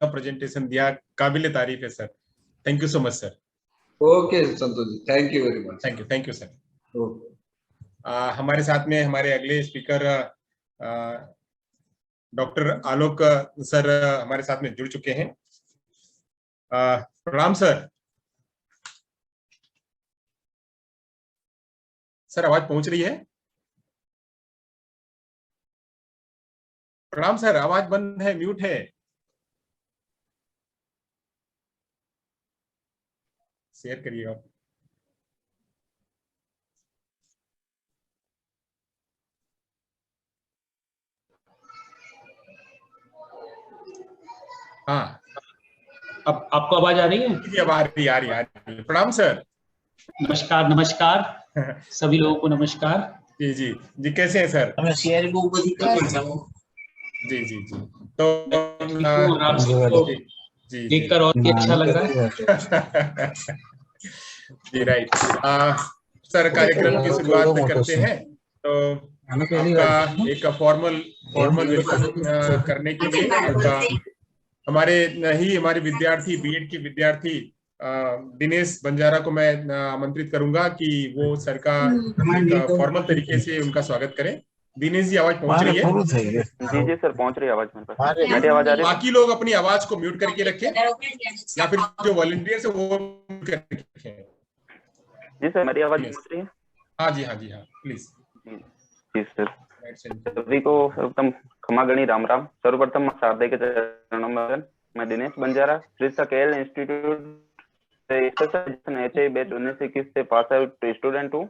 Presentation दिया, काबिल तारीफ है sir. Thank you so much sir. Okay Santosh ji, thank you very much. Thank you sir. Okay. हमारे साथ में हमारे अगले स्पीकर डॉक्टर आलोक सर हमारे साथ में जुड़ चुके हैं। प्रणाम सर। सर आवाज पहुंच रही है? प्रणाम सर, आवाज बंद है, म्यूट है। शेयर करिएगा। हाँ, अब आपको आवाज आ रही है? जी अब आ रही है। प्रणाम सर। नमस्कार नमस्कार सभी लोगों को नमस्कार। जी जी जी, कैसे हैं सर? जी जी जी, तो जी देखकर और भी अच्छा लग रहा है। जी राइट। सर कार्यक्रम की शुरुआत करते हैं, तो आपका एक फॉर्मल वेलकम करने के लिए हमारे विद्यार्थी, बीएड के विद्यार्थी दिनेश बंजारा को मैं आमंत्रित करूंगा कि वो सर का एक फॉर्मल तरीके से उनका स्वागत करें। दिनेश जी, आवाज पहुंच रही है? जी जी सर, पहुंच रही है आवाज मेरे पास। मेरी आवाज आ रही है? बाकी लोग अपनी आवाज को म्यूट करके रखें या फिर जो वॉलंटियर्स है वो म्यूट करके रखें। जी सर, मेरी आवाज पहुंच रही है? हाँ जी प्लीज। जी सर, सभी को सर्वप्रथम खमागणी राम राम। सर्वप्रथम शारदे के चरणों में मैं दिनेश बंजारा, श्री केएल इंस्टीट्यूट से बैच 1921 से पास आउट स्टूडेंट हूँ।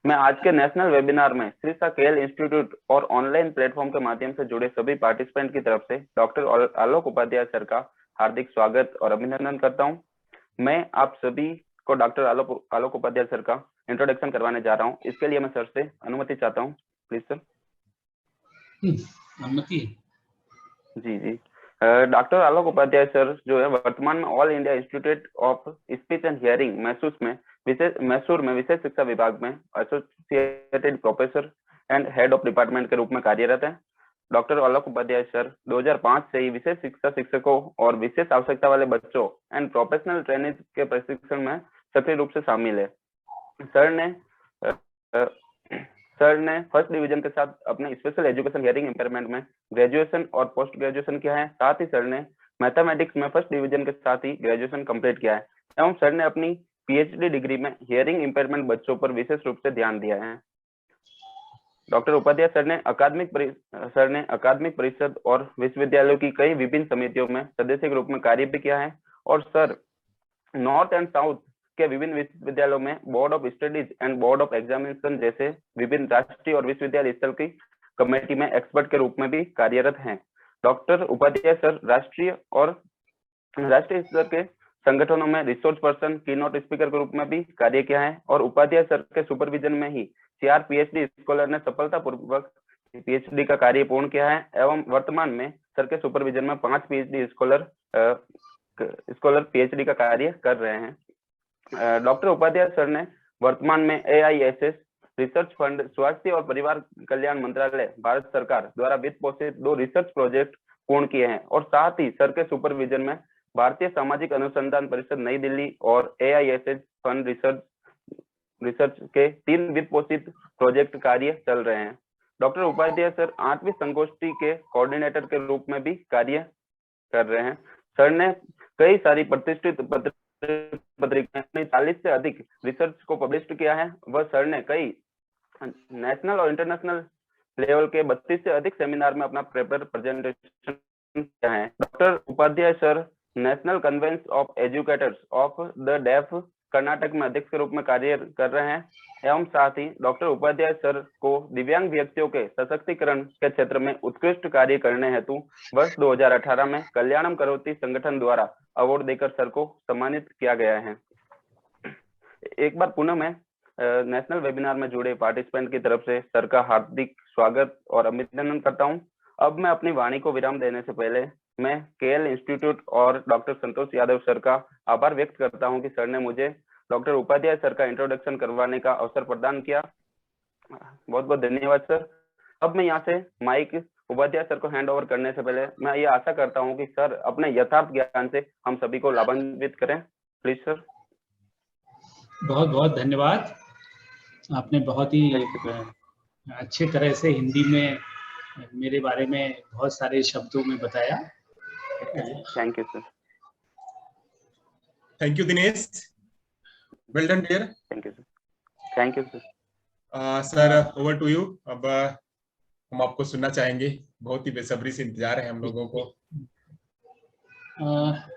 मैं आज के नेशनल वेबिनार में श्री केएल इंस्टीट्यूट और ऑनलाइन प्लेटफॉर्म के माध्यम से जुड़े सभी पार्टिसिपेंट की तरफ से डॉक्टर आलोक उपाध्याय सर का हार्दिक स्वागत और अभिनंदन करता हूं। मैं आप सभी को डॉक्टर आलोक उपाध्याय सर का इंट्रोडक्शन करवाने जा रहा हूं। इसके लिए मैं सर से अनुमति चाहता हूं, प्लीज सर। अनुमति? जी जी। डॉक्टर आलोक उपाध्याय सर जो है वर्तमान में all India institute of speech and hearing Mysore में विशेष शिक्षा विभाग में associated professor and head of department के रूप में कार्यरत है। डॉक्टर आलोक उपाध्याय सर 2005 से ही विशेष शिक्षा शिक्षकों और विशेष आवश्यकता वाले बच्चों एंड प्रोफेशनल ट्रेनिंग के प्रशिक्षण में सक्रिय रूप से शामिल है। सर ने फर्स्ट डिवीजन के साथ अपने स्पेशल एजुकेशन हियरिंग इंपेयरमेंट में ग्रेजुएशन और पोस्ट ग्रेजुएशन किया है। साथ ही सर ने मैथमेटिक्स में फर्स्ट डिवीजन के साथ ही ग्रेजुएशन कंप्लीट किया है एवं सर ने अपनी पीएचडी डिग्री में हियरिंग इंपेयरमेंट बच्चों पर विशेष रूप से ध्यान दिया है। डॉक्टर उपाध्याय सर ने अकादमिक परिषद और विश्वविद्यालयों की कई विभिन्न समितियों में सदस्य के रूप में कार्य भी किया है और सर नॉर्थ एंड साउथ के विभिन्न विश्वविद्यालयों में board of studies and board of examination जैसे विभिन्न राष्ट्रीय और विश्वविद्यालय स्तर की कमेटी में एक्सपर्ट के रूप में भी कार्यरत हैं। डॉक्टर उपाध्याय सर राष्ट्रीय स्तर के संगठनों में रिसोर्स पर्सन, कीनोट स्पीकर के रूप में भी कार्य किया है और उपाध्याय सर के सुपरविजन में ही 4 पीएचडी स्कॉलर ने सफलतापूर्वक पीएचडी का कार्य पूर्ण किया है एवं वर्तमान में सर के सुपरविजन में 5 पीएचडी स्कॉलर पीएचडी का कार्य कर रहे हैं। डॉक्टर उपाध्याय सर ने वर्तमान में AISS रिसर्च फंड, स्वास्थ्य और परिवार कल्याण मंत्रालय, भारत सरकार द्वारा वित्त पोषित 2 रिसर्च प्रोजेक्ट पूर्ण किए हैं और साथ ही सर के सुपरविजन में भारतीय सामाजिक अनुसंधान परिषद नई दिल्ली और AISS फंड रिसर्च के 3 वित्त पोषित प्रोजेक्ट कार्य चल रहे हैं। डॉक्टर उपाध्याय सर 8वीं संगोष्ठी के कोऑर्डिनेटर के रूप में भी कार्य कर रहे हैं। सर ने कई सारी प्रतिष्ठित पत्रिका 40 से अधिक रिसर्च को पब्लिश किया है। वह सर ने कई नेशनल और इंटरनेशनल लेवल के 32 से अधिक सेमिनार में अपना पेपर प्रेजेंटेशन किया है। Doctor Upadhyay sir national convention of educators of the deaf Karnataka में अध्यक्ष के रूप में कार्य कर रहे हैं एवं साथ ही डॉक्टर उपाध्याय सर को दिव्यांग व्यक्तियों के सशक्तिकरण के क्षेत्र में उत्कृष्ट कार्य करने हेतु वर्ष 2018 में कल्याणम करोति संगठन द्वारा अवार्ड देकर सर को सम्मानित किया गया है। एक बार पुनः मैं नेशनल वेबिनार में जुड़े पार्टिसिपेंट की तरफ से सर का हार्दिक स्वागत और अभिनंदन करता हूं। अब मैं अपनी वाणी को विराम देने से पहले मैं केएल इंस्टीट्यूट और डॉक्टर संतोष यादव सर का आभार व्यक्त करता हूं कि सर ने मुझे डॉक्टर उपाध्याय सर का इंट्रोडक्शन करवाने का अवसर प्रदान किया। बहुत बहुत धन्यवाद सर। अब मैं यहाँ से माइक उपाध्याय सर को हैंड ओवर करने से पहले मैं ये आशा करता हूँ कि सर अपने यथार्थ ज्ञान से हम सभी को लाभान्वित करें। Please sir. बहुत बहुत धन्यवाद। आपने बहुत ही अच्छे तरह से हिंदी में मेरे बारे में बहुत सारे शब्दों में बताया। Thank you sir. Thank you Dinesh, well done dear. Thank you sir. Thank you sir. Sir over to you. अब हम आपको सुनना चाहेंगे, बहुत ही बेसब्री से इंतजार है हम लोगों को।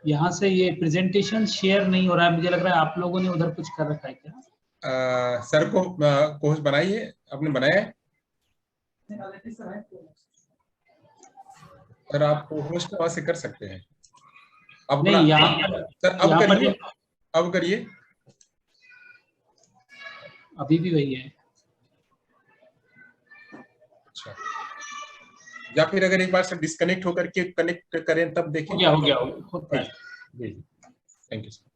यहाँ से ये प्रेजेंटेशन शेयर नहीं हो रहा है, मुझे लग रहा है आप लोगों ने उधर कुछ कर रखा है क्या? सर को कोर्स बनाई है, आपने बनाया है? सर आप होस्ट वहां से कर सकते हैं। अब नहीं, यहाँ सर अब करिए, अब करिए। अभी भी वही है। अच्छा, या फिर अगर एक बार सर डिस्कनेक्ट होकर के कनेक्ट करें तब देखें। हो गया होता है। जी, थैंक यू सर।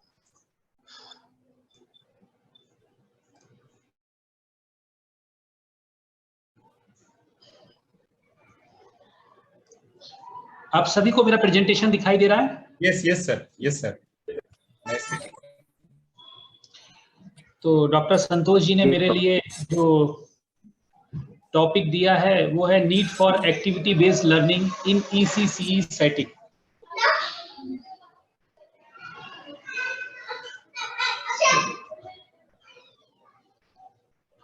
आप सभी को मेरा प्रेजेंटेशन दिखाई दे रहा है? Yes yes sir, yes sir. तो डॉक्टर संतोष जी ने मेरे लिए जो टॉपिक दिया है वो है need for activity based learning in ECCE setting.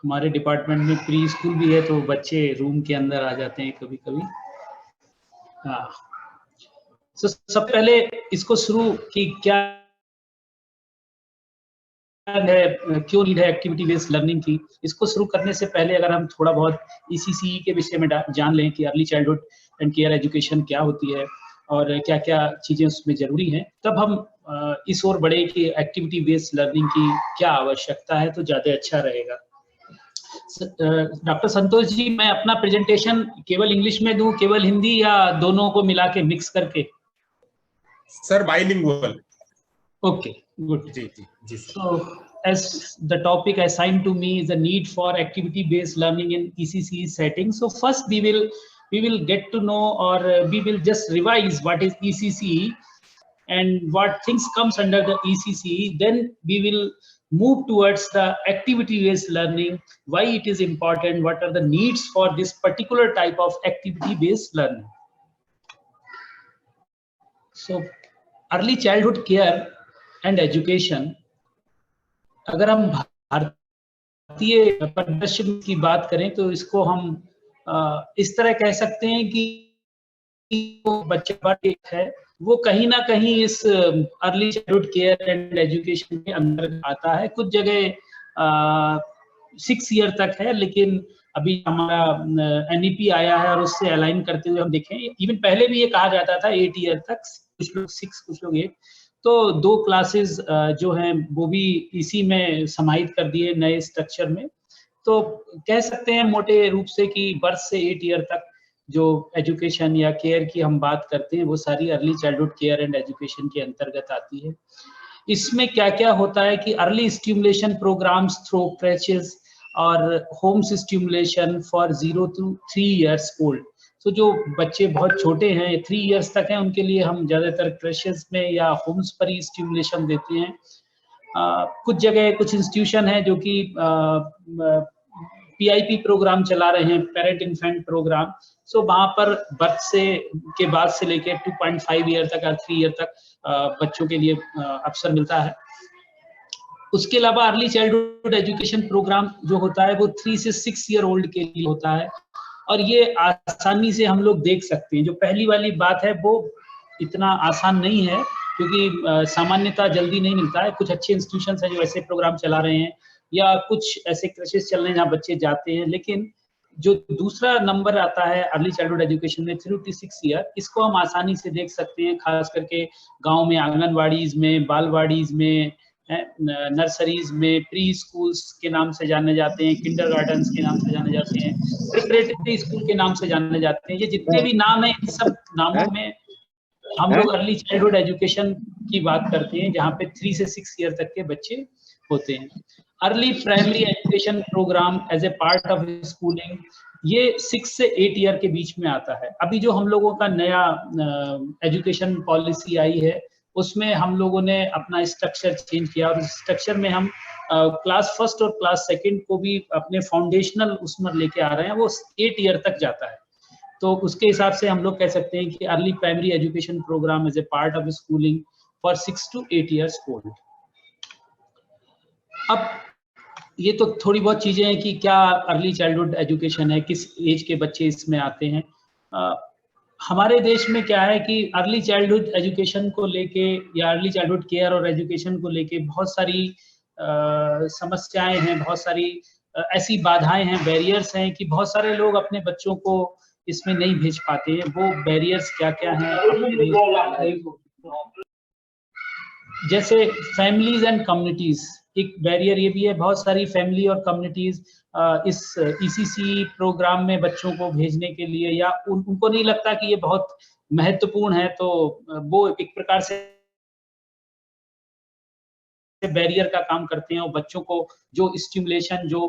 हमारे डिपार्टमेंट में प्री स्कूल भी है, तो बच्चे रूम के अंदर आ जाते हैं कभी कभी। हाँ, तो सब पहले इसको शुरू कि क्या है, क्यों नीड है एक्टिविटी बेस्ड लर्निंग की, इसको शुरू करने से पहले अगर हम थोड़ा बहुत ECCE के विषय में जान लें कि early childhood and care education क्या होती है और क्या क्या चीजें उसमें जरूरी हैं, तब हम इस ओर बढ़े कि एक्टिविटी बेस्ड लर्निंग की क्या आवश्यकता है, तो ज्यादा अच्छा रहेगा। डॉक्टर संतोष जी, मैं अपना प्रेजेंटेशन केवल इंग्लिश में दूं, केवल हिंदी, या दोनों को मिला के मिक्स करके? Sir bilingual. Okay, good. जी। So, as the topic assigned to me is the need for activity-based learning in ECCE setting. So first we will get to know, or we will just revise what is ECCE and what things comes under the ECCE. Then we will move towards the activity-based learning, why it is important, what are the needs for this particular type of activity-based learning. So, early childhood care and education, अगर हम भारतीय परिदृश्य की बात करें तो इसको हम इस तरह कह सकते हैं कि बच्चा है वो कहीं ना कहीं इस early childhood care and education के अंदर आता है। कुछ जगह 6 ईयर तक है, लेकिन अभी हमारा NEP आया है और उससे अलाइन करते हुए हम देखें, इवन पहले भी ये कहा जाता था 8 ईयर तक, कुछ लोग 6 कुछ लोग 8, तो 2 क्लासेस जो हैं वो भी इसी में समाहित कर दिए नए स्ट्रक्चर में। तो कह सकते हैं मोटे रूप से कि बर्थ से 8 ईयर तक जो एजुकेशन या केयर की हम बात करते हैं वो सारी early childhood care and education के अंतर्गत आती है। इसमें क्या क्या होता है कि अर्ली स्टिमुलेशन प्रोग्राम्स थ्रू क्रैचेस और Holmes stimulation for 0 to 3 years old। तो जो बच्चे बहुत छोटे हैं, 3 इयर्स तक हैं, उनके लिए हम ज़्यादातर क्रैशेस में या होम्स पर ही स्टिमुलेशन देते हैं। कुछ जगह कुछ इंस्टीट्यूशन है जो कि PIP प्रोग्राम चला रहे हैं, पेरेंट इन्फेंट प्रोग्राम। सो वहाँ पर बर्थ के बाद से लेकर 2.5 ईयर तक या 3 ईयर तक बच्चों के लिए अवसर मिलता है। उसके अलावा अर्ली चाइल्डहुड एजुकेशन प्रोग्राम जो होता है वो 3 से 6 ईयर ओल्ड के लिए होता है, और ये आसानी से हम लोग देख सकते हैं। जो पहली वाली बात है वो इतना आसान नहीं है, क्योंकि सामान्यता जल्दी नहीं मिलता है। कुछ अच्छे इंस्टीट्यूशंस हैं जो ऐसे प्रोग्राम चला रहे हैं, या कुछ ऐसे क्रशेस चल रहे हैं जहाँ बच्चे जाते हैं। लेकिन जो दूसरा नंबर आता है अर्ली चाइल्डहुड एजुकेशन में 3 to 6 ईयर, इसको हम आसानी से देख सकते हैं, खास करके गाँव में आंगनवाड़ीज में, बालवाड़ीज में, नर्सरीज में, प्री स्कूल्स के नाम से जाने जाते हैं, किंडरगार्टन्स के नाम से जाने जाते हैं, प्रिपरेटरी स्कूल के नाम से जाने जाते हैं। ये जितने भी नाम हैं, इन सब नामों में हम लोग अर्ली चाइल्डहुड एजुकेशन की बात करते हैं, जहाँ पे 3 से 6 ईयर तक के बच्चे होते हैं। Early primary education programme as a part of schooling ये 6 से 8 ईयर के बीच में आता है। अभी जो हम लोगों का नया एजुकेशन पॉलिसी आई है उसमें हम लोगों ने अपना स्ट्रक्चर चेंज किया, और स्ट्रक्चर में हम क्लास फर्स्ट और क्लास सेकंड को भी अपने फाउंडेशनल उसमें लेके आ रहे हैं, वो 8 ईयर तक जाता है। तो उसके हिसाब से हम लोग कह सकते हैं कि early primary education programme is a part of schooling for 6 to 8 years old। अब ये तो थोड़ी बहुत चीजें हैं कि क्या अर्ली चाइल्डहुड एजुकेशन है, किस एज के बच्चे इसमें आते हैं। हमारे देश में क्या है कि अर्ली चाइल्डहुड एजुकेशन को लेके या अर्ली चाइल्डहुड केयर और एजुकेशन को लेके बहुत सारी समस्याएं हैं, बहुत सारी ऐसी बाधाएं हैं, बैरियर्स हैं कि बहुत सारे लोग अपने बच्चों को इसमें नहीं भेज पाते हैं। वो बैरियर्स क्या क्या हैं, जैसे फैमिलीज एंड कम्युनिटीज, एक बैरियर ये भी है। बहुत सारी फैमिली और कम्युनिटीज इस ECC प्रोग्राम में बच्चों को भेजने के लिए या उनको नहीं लगता कि ये बहुत महत्वपूर्ण है, तो वो एक प्रकार से बैरियर का काम करते हैं। और बच्चों को जो स्टिमुलेशन, जो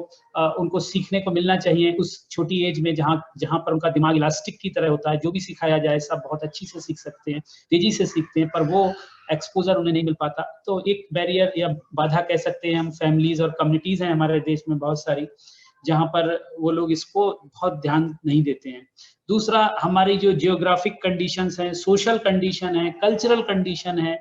उनको सीखने को मिलना चाहिए उस छोटी एज में, जहाँ पर उनका दिमाग इलास्टिक की तरह होता है, जो भी सिखाया जाए सब बहुत अच्छी से सीख सकते हैं, तेजी से सीखते हैं, पर वो एक्सपोजर उन्हें नहीं मिल पाता। तो एक बैरियर या बाधा कह सकते हैं हम। फैमिलीज और कम्युनिटीज हैं हमारे देश में बहुत सारी, जहाँ पर वो लोग इसको बहुत ध्यान नहीं देते हैं। दूसरा, हमारी जो जियोग्राफिक कंडीशंस हैं, सोशल कंडीशन है, कल्चरल कंडीशन है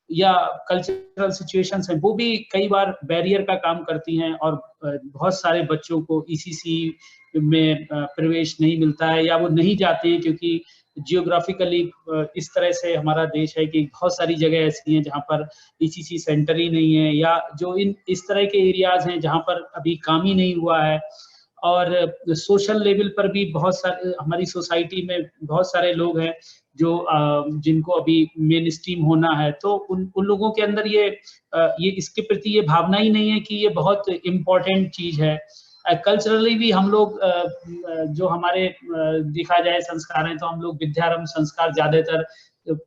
या कल्चरल सिचुएशंस हैं, वो भी कई बार बैरियर का काम करती हैं और बहुत सारे बच्चों को ECC में प्रवेश नहीं मिलता है या वो नहीं जाते हैं, क्योंकि जियोग्राफिकली इस तरह से हमारा देश है कि बहुत सारी जगह ऐसी हैं जहाँ पर ECC सेंटर ही नहीं है, या जो इस तरह के एरियाज हैं जहाँ पर अभी काम ही नहीं हुआ है। और सोशल लेवल पर भी बहुत सारे, हमारी सोसाइटी में बहुत सारे लोग हैं जो जिनको अभी मेन स्ट्रीम होना है, तो उन लोगों के अंदर ये इसके प्रति ये भावना ही नहीं है कि ये बहुत इम्पोर्टेंट चीज है। कल्चरली भी हम लोग जो हमारे देखा जाए संस्कार हैं, तो हम लोग विद्यारंभ संस्कार ज्यादातर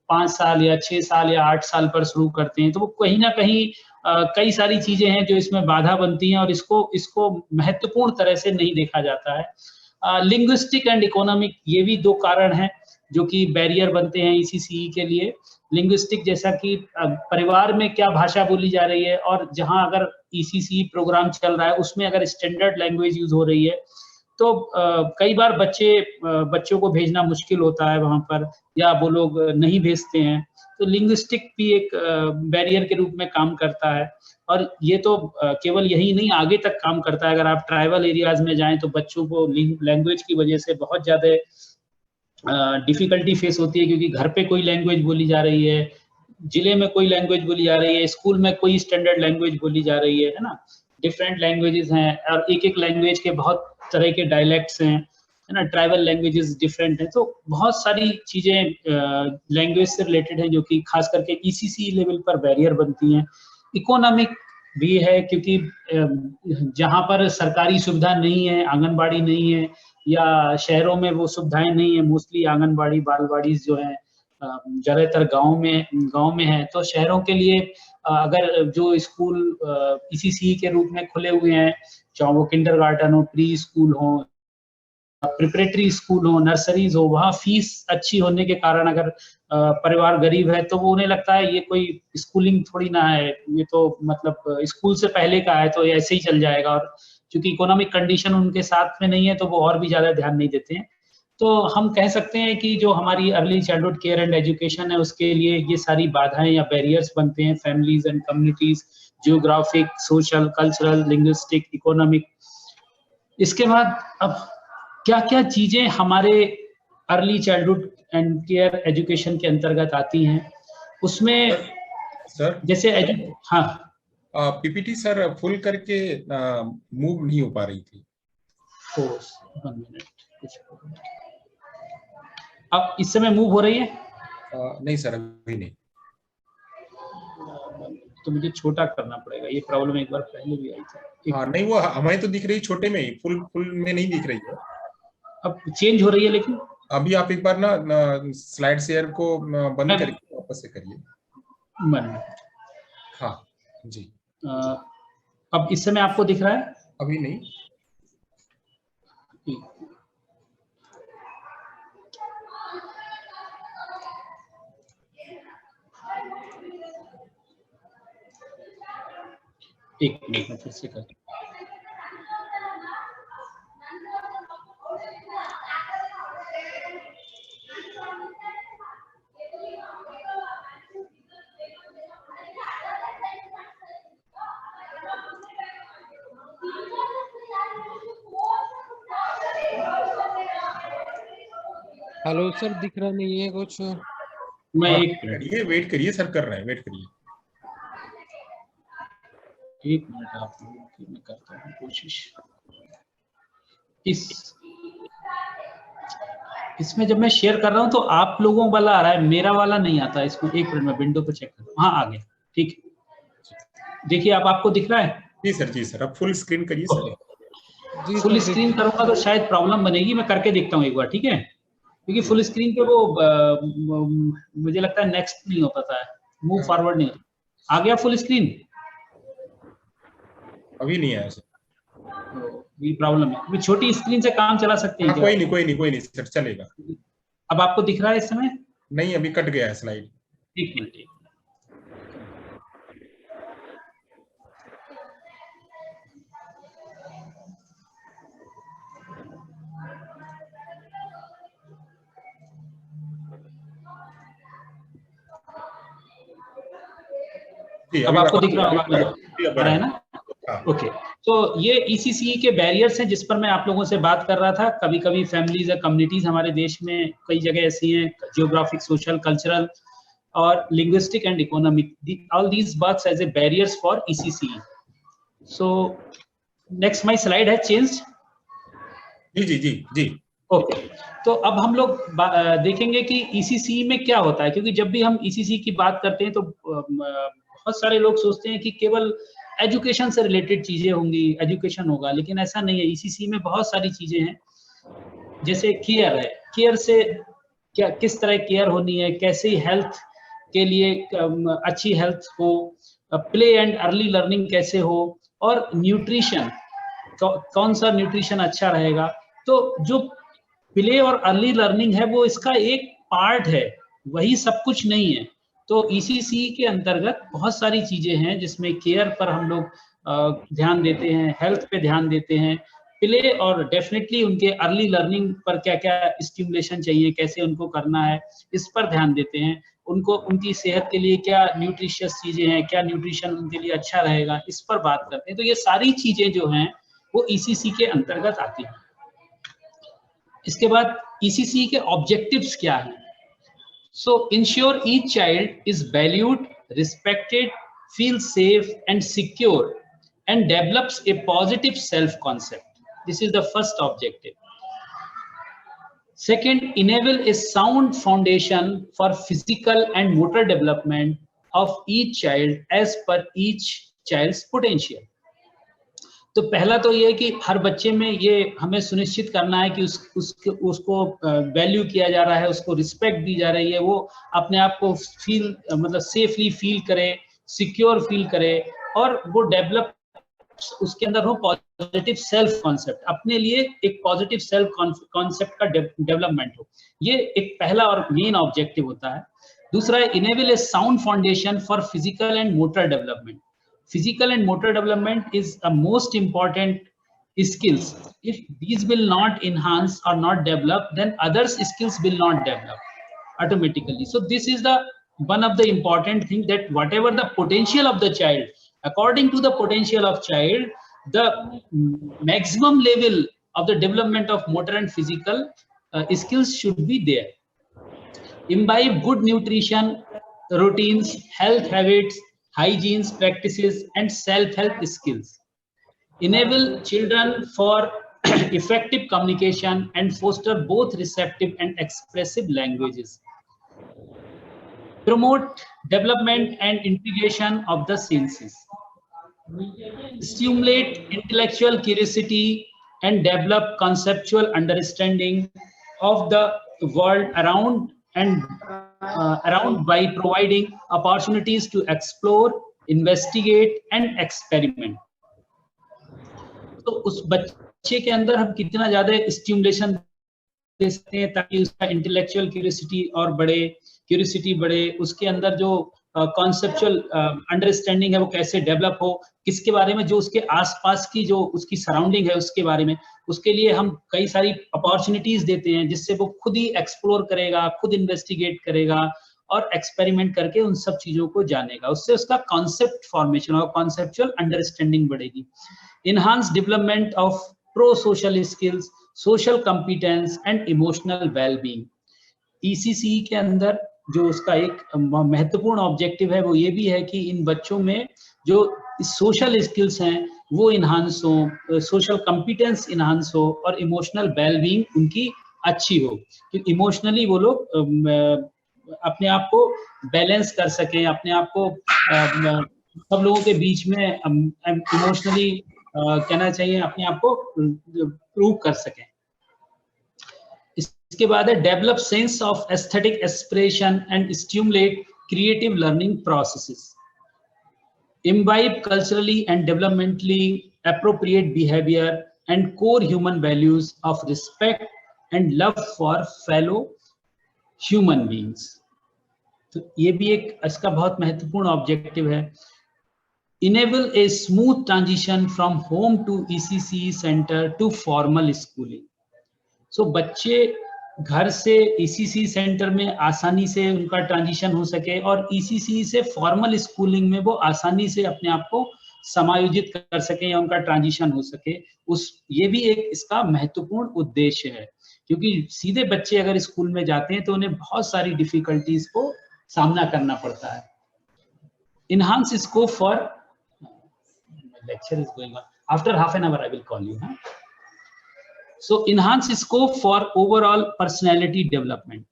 5 साल या 6 साल या 8 साल पर शुरू करते हैं। तो वो कहीं ना कहीं कई सारी चीजें हैं जो इसमें बाधा बनती हैं और इसको महत्वपूर्ण तरह से नहीं देखा जाता है। लिंग्विस्टिक एंड इकोनॉमिक, ये भी 2 कारण हैं जो कि बैरियर बनते हैं ECC के लिए। लिंग्विस्टिक, जैसा कि परिवार में क्या भाषा बोली जा रही है, और जहां अगर ECC प्रोग्राम चल रहा है उसमें अगर स्टैंडर्ड लैंग्वेज यूज हो रही है, तो कई बार बच्चों को भेजना मुश्किल होता है वहां पर, या वो लोग नहीं भेजते हैं। तो लिंग्विस्टिक भी एक बैरियर के रूप में काम करता है। और ये तो केवल यही नहीं, आगे तक काम करता है। अगर आप ट्राइबल एरियाज में जाएं तो बच्चों को लैंग्वेज की वजह से बहुत ज्यादा डिफिकल्टी फेस होती है, क्योंकि घर पे कोई लैंग्वेज बोली जा रही है, जिले में कोई लैंग्वेज बोली जा रही है, स्कूल में कोई स्टैंडर्ड लैंग्वेज बोली जा रही है ना। डिफरेंट लैंग्वेजेस हैं और एक लैंग्वेज के बहुत तरह के डायलेक्ट्स हैं, है ना। ट्राइबल लैंग्वेजेस डिफरेंट हैं, तो बहुत सारी चीजें लैंग्वेज से रिलेटेड हैं जो कि खास करके ECC लेवल पर बैरियर बनती हैं। इकोनॉमिक भी है, क्योंकि जहाँ पर सरकारी सुविधा नहीं है, आंगनबाड़ी नहीं है, या शहरों में वो सुविधाएं नहीं है, मोस्टली आंगनबाड़ी बालवाड़ी जो है ज्यादातर गांव में है। तो शहरों के लिए अगर जो स्कूल ECC के रूप में खुले हुए हैं, चाहे वो किंडरगार्टन हो, प्री स्कूल हो, प्रिपरेटरी स्कूल हो, नर्सरीज हो, वहाँ फीस अच्छी होने के कारण अगर परिवार गरीब है तो वो उन्हें लगता है ये कोई स्कूलिंग थोड़ी ना है, ये तो मतलब स्कूल से पहले का है, तो ये ऐसे ही चल जाएगा। और क्योंकि इकोनॉमिक कंडीशन उनके साथ में नहीं है तो वो और भी ज्यादा ध्यान नहीं देते हैं। तो हम कह सकते हैं कि जो हमारी early childhood care and education है उसके लिए ये सारी बाधाएं या बैरियर्स बनते हैं, families and communities, geographic, social, cultural, linguistic, economic. इसके बाद अब क्या क्या चीजें हमारे early childhood and care education के अंतर्गत आती हैं उसमें सर, जैसे हाँ PPT सर फुल करके मूव नहीं हो पा रही थी। 1 मिनट, अब इस समय मूव हो रही है? नहीं सर, अभी नहीं। तो मुझे छोटा करना पड़ेगा, ये प्रॉब्लम एक बार पहले भी आई थी। हाँ, नहीं वो हमें तो दिख रही छोटे में ही, फुल में नहीं दिख रही है। अब चेंज हो रही है, लेकिन अभी आप एक बार ना स्लाइड शेयर को बंद करके वापस से करिए। हाँ जी। अब इस समय आपको दिख रहा है? अभी नहीं। एक मिनट में फिर से कर। हेलो सर, दिख रहा नहीं है कुछ। मैं एक मिनट करिए, वेट करिए सर, कर रहे हैं, वेट करिए। एक मिनट आप मैं करता हूँ कोशिश। इसमें जब मैं शेयर कर रहा हूँ तो आप लोगों वाला आ रहा है, मेरा वाला नहीं आता इसको। एक मिनट में विंडो पे चेक कर। हाँ आ गया, ठीक है। देखिए आप, आपको दिख रहा है? जी सर, जी सर, अब फुल स्क्रीन करिए सर। जी फुल सर, स्क्रीन करूंगा तो शायद प्रॉब्लम बनेगी, मैं करके देखता हूँ एक बार, ठीक है? क्योंकि फुल स्क्रीन पे वो मुझे लगता है नेक्स्ट नहीं हो पाता है, मूव फॉरवर्ड नहीं होता। आ गया फुल स्क्रीन? अभी नहीं आया सर। ये प्रॉब्लम है, अभी छोटी स्क्रीन से काम चला सकते हैं हाँ, क्या? कोई नहीं, कोई नहीं, कोई नहीं सर, चलेगा। अब आपको दिख रहा है इस समय? नहीं, अभी कट गया है स्लाइड। एक मिनट। अब आपको दिख रहा होगा, आ रहा है ना? ओके, तो ये ECCE के बैरियर्स हैं जिस पर मैं आप लोगों से बात कर रहा था। कभी कभी फैमिलीज या कम्युनिटीज हमारे देश में कई जगह ऐसी हैं, जियोग्राफिक, सोशल, कल्चरल और linguistic and economic, all these works as a barriers for ECCE। So next my slide है चेंज। जी जी जी जी। ओके, तो अब हम लोग देखेंगे कि ECCE में क्या होता है, क्योंकि जब भी हम ECCE की बात करते हैं तो बहुत सारे लोग सोचते हैं कि केवल एजुकेशन से रिलेटेड चीजें होंगी, एजुकेशन होगा, लेकिन ऐसा नहीं है। ECCE में बहुत सारी चीजें हैं, जैसे केयर है। केयर से क्या, किस तरह केयर होनी है, कैसे हेल्थ के लिए अच्छी हेल्थ हो, प्ले एंड अर्ली लर्निंग कैसे हो, और न्यूट्रिशन, कौन सा न्यूट्रिशन अच्छा रहेगा। तो जो प्ले और अर्ली लर्निंग है वो इसका एक पार्ट है, वही सब कुछ नहीं है। तो ECCE के अंतर्गत बहुत सारी चीजें हैं जिसमें केयर पर हम लोग ध्यान देते हैं, हेल्थ पे ध्यान देते हैं, प्ले और डेफिनेटली उनके अर्ली लर्निंग पर क्या क्या स्टिमुलेशन चाहिए, कैसे उनको करना है, इस पर ध्यान देते हैं। उनको उनकी सेहत के लिए क्या न्यूट्रिशियस चीजें हैं, क्या न्यूट्रिशन उनके लिए अच्छा रहेगा, इस पर बात करते हैं। तो ये सारी चीजें जो हैं वो ECCE के अंतर्गत आती हैं। इसके बाद ECCE के ऑब्जेक्टिव्स क्या हैं? So ensure each child is valued, respected, feels safe and secure, and develops a positive self-concept. This is the first objective. Second, enable a sound foundation for physical and motor development of each child as per each child's potential. तो पहला तो ये है कि हर बच्चे में ये हमें सुनिश्चित करना है कि उसको वैल्यू किया जा रहा है, उसको रिस्पेक्ट दी जा रही है, वो अपने आप को फील मतलब सेफली फील करे, सिक्योर फील करे, और वो डेवलप, उसके अंदर हो पॉजिटिव सेल्फ कॉन्सेप्ट, अपने लिए एक पॉजिटिव सेल्फ कॉन्सेप्ट का डेवलपमेंट हो। ये एक पहला और मेन ऑब्जेक्टिव होता है। दूसरा है enable A sound foundation for physical and motor development. Physical and motor development is a most important skills. If these will not enhance or not develop, then others skills will not develop automatically. So this is the one of the important thing, that whatever the potential of the child, according to the potential of child, the maximum level of the development of motor and physical skills should be there. Imbibe good nutrition routines, health habits, hygiene practices and self-help skills. Enable children for effective communication and foster both receptive and expressive languages. Promote development and integration of the senses. Stimulate intellectual curiosity and develop conceptual understanding of the world around by providing opportunities to explore, investigate and experiment. तो उस बच्चे के अंदर हम कितना ज्यादा stimulation दे सकते हैं ताकि उसका इंटेलेक्चुअल क्यूरियोसिटी बढ़े, उसके अंदर जो कॉन्सेप्चुअल अंडरस्टैंडिंग है वो कैसे डेवलप हो, किसके बारे में, जो उसके आसपास की जो उसकी सराउंडिंग है उसके बारे में, उसके लिए हम कई सारी अपॉर्चुनिटीज देते हैं जिससे वो खुद ही एक्सप्लोर करेगा, खुद इन्वेस्टिगेट करेगा और एक्सपेरिमेंट करके उन सब चीजों को जानेगा। उससे उसका कॉन्सेप्ट फॉर्मेशन और कॉन्सेप्चुअल अंडरस्टैंडिंग बढ़ेगी। Enhance development of pro social skills, social competence and emotional wellbeing. ECC के अंदर जो उसका एक महत्वपूर्ण ऑब्जेक्टिव है वो ये भी है कि इन बच्चों में जो सोशल स्किल्स हैं वो इनहांस हो, सोशल कॉम्पिटेंस इनहांस हो और इमोशनल वेलबींग उनकी अच्छी हो, क्योंकि इमोशनली वो लोग अपने आप को बैलेंस कर सकें, अपने आप को सब लोगों के बीच में इमोशनली कहना चाहिए अपने आप को प्रूव कर सकें। इसके बाद है develop sense of aesthetic aspiration and stimulate creative learning processes, imbibe culturally and developmentally appropriate behavior and core human values of respect and love for fellow human beings। तो ये भी एक इसका बहुत महत्वपूर्ण ऑब्जेक्टिव है। enable a smooth transition from home to ECC center to formal schooling। so बच्चे घर से ECC सेंटर में आसानी से उनका ट्रांजिशन हो सके और ECC से फॉर्मल स्कूलिंग में वो आसानी से अपने आप को समायोजित कर सके या उनका ट्रांजिशन हो सके, ये भी एक इसका महत्वपूर्ण उद्देश्य है। क्योंकि सीधे बच्चे अगर स्कूल में जाते हैं तो उन्हें बहुत सारी डिफिकल्टीज को सामना करना पड़ता है। Enhance scope for lecture is going on, after half an hour I will call you. So enhance scope for overall personality development।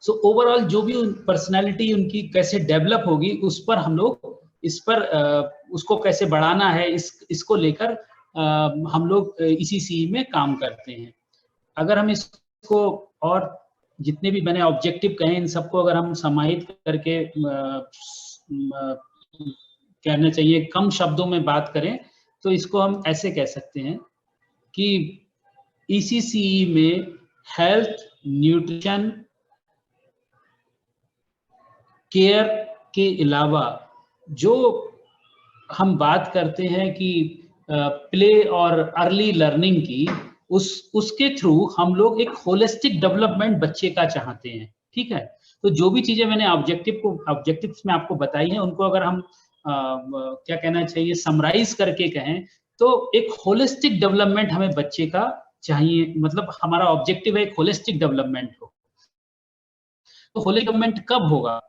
So overall जो भी personality उनकी कैसे develop होगी उस पर हम लोग इस पर उसको कैसे बढ़ाना है इसको लेकर हम लोग ECC में काम करते हैं। अगर हम इसको और जितने भी मैंने ऑब्जेक्टिव कहे इन सबको अगर हम समाहित करके कहना चाहिए कम शब्दों में बात करें तो इसको हम ऐसे कह सकते हैं कि ECC में हेल्थ, न्यूट्रिशन, केयर के अलावा जो हम बात करते हैं कि प्ले और अर्ली लर्निंग की, उसके थ्रू हम लोग एक होलिस्टिक डेवलपमेंट बच्चे का चाहते हैं। ठीक है, तो जो भी चीजें मैंने ऑब्जेक्टिव्स में आपको बताई हैं उनको अगर हम क्या कहना चाहिए समराइज करके कहें तो एक होलिस्टिक डेवलपमेंट हमें बच्चे का चाहिए, मतलब हमारा ऑब्जेक्टिव है एक होलिस्टिक डेवलपमेंट हो। तो होलिस्टिक डेवलपमेंट कब होगा?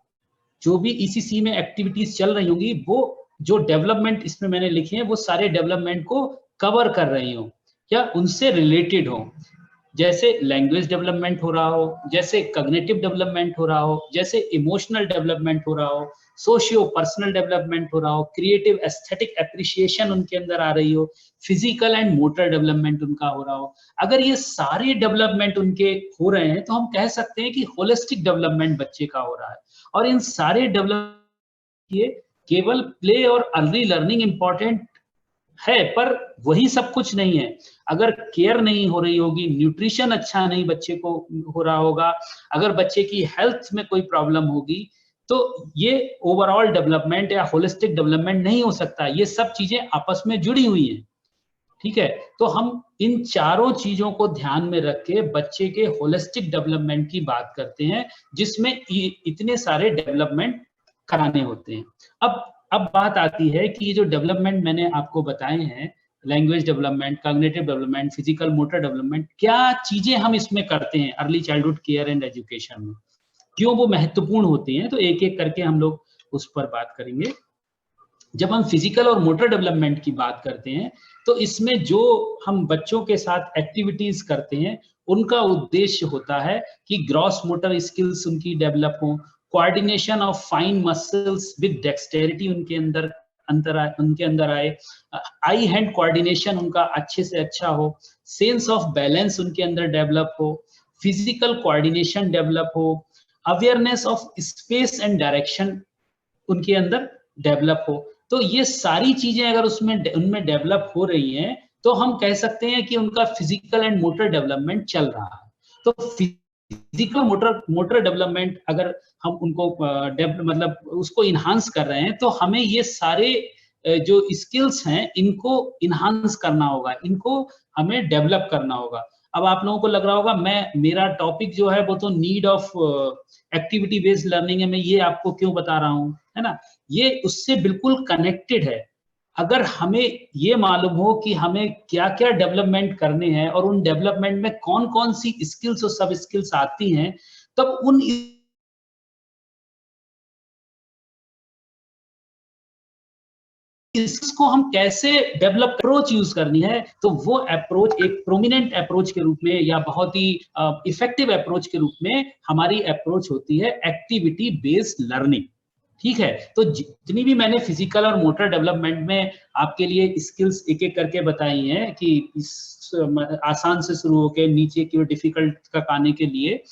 जो भी ECC में एक्टिविटीज चल रही होंगी वो जो डेवलपमेंट इसमें मैंने लिखे हैं वो सारे डेवलपमेंट को कवर कर रही हो या उनसे रिलेटेड हो। जैसे लैंग्वेज डेवलपमेंट हो रहा हो, जैसे कॉग्निटिव डेवलपमेंट हो रहा हो, जैसे इमोशनल डेवलपमेंट हो रहा हो, सोशियो पर्सनल डेवलपमेंट हो रहा हो, क्रिएटिव एस्थेटिक एप्रिसिएशन उनके अंदर आ रही हो, फिजिकल एंड मोटर डेवलपमेंट उनका हो रहा हो। अगर ये सारे डेवलपमेंट उनके हो रहे हैं तो हम कह सकते हैं कि होलिस्टिक डेवलपमेंट बच्चे का हो रहा है। और इन सारे डेवलपमेंट ये केवल प्ले और अर्ली लर्निंग इंपॉर्टेंट है पर वही सब कुछ नहीं है। अगर केयर नहीं हो रही होगी, न्यूट्रिशन अच्छा नहीं बच्चे को हो रहा होगा, अगर बच्चे की हेल्थ में कोई प्रॉब्लम होगी तो ये ओवरऑल डेवलपमेंट या होलिस्टिक डेवलपमेंट नहीं हो सकता। ये सब चीजें आपस में जुड़ी हुई हैं। ठीक है, तो हम इन चारों चीजों को ध्यान में रख के बच्चे के होलिस्टिक डेवलपमेंट की बात करते हैं जिसमें इतने सारे डेवलपमेंट कराने होते हैं। अब बात आती है कि ये जो डेवलपमेंट मैंने आपको बताए हैं, language development, cognitive development, physical motor development, क्या चीजें हम इसमें करते हैं early childhood care and education में, क्यों वो महत्वपूर्ण होती हैं, तो एक एक करके हम लोग उस पर बात करेंगे। जब हम फिजिकल और मोटर डेवलपमेंट की बात करते हैं तो इसमें जो हम बच्चों के साथ एक्टिविटीज करते हैं उनका उद्देश्य होता है कि ग्रॉस मोटर स्किल्स उनकी डेवलप हो, coordination of fine muscles with dexterity उनके अंदर आए, आई हैंड कोऑर्डिनेशन उनका अच्छे से अच्छा हो, सेंस ऑफ बैलेंस उनके अंदर डेवलप हो, फिजिकल कोऑर्डिनेशन डेवलप हो, awareness of space and direction उनके अंदर डेवलप हो। तो ये सारी चीजें अगर उनमें डेवलप हो रही हैं तो हम कह सकते हैं कि उनका फिजिकल एंड मोटर डेवलपमेंट चल रहा है। तो फिजिकल मोटर डेवलपमेंट अगर हम उनको मतलब उसको इन्हांस कर रहे हैं, तो हमें ये सारे जो स्किल्स हैं इनको इन्हांस करना होगा, इनको हमें डेवलप करना होगा। अब आप लोगों को लग रहा होगा मेरा टॉपिक जो है वो तो need of activity based learning है, मैं ये आपको क्यों बता रहा हूँ, है ना। ये उससे बिल्कुल कनेक्टेड है। अगर हमें ये मालूम हो कि हमें क्या क्या डेवलपमेंट करने हैं और उन डेवलपमेंट में कौन कौन सी स्किल्स और सब स्किल्स आती हैं, तब उन इसको हम कैसे डेवलप अप्रोच यूज करनी है, तो वो अप्रोच एक प्रोमिनेंट अप्रोच के रूप में या बहुत ही इफेक्टिव अप्रोच के रूप में हमारी अप्रोच होती है एक्टिविटी बेस्ड लर्निंग। ठीक है, तो जितनी भी मैंने फिजिकल और मोटर डेवलपमेंट में आपके लिए स्किल्स एक एक करके बताई हैं कि इस आसान से शुरू होकर नीचे की डिफिकल्ट तक आने के लिए,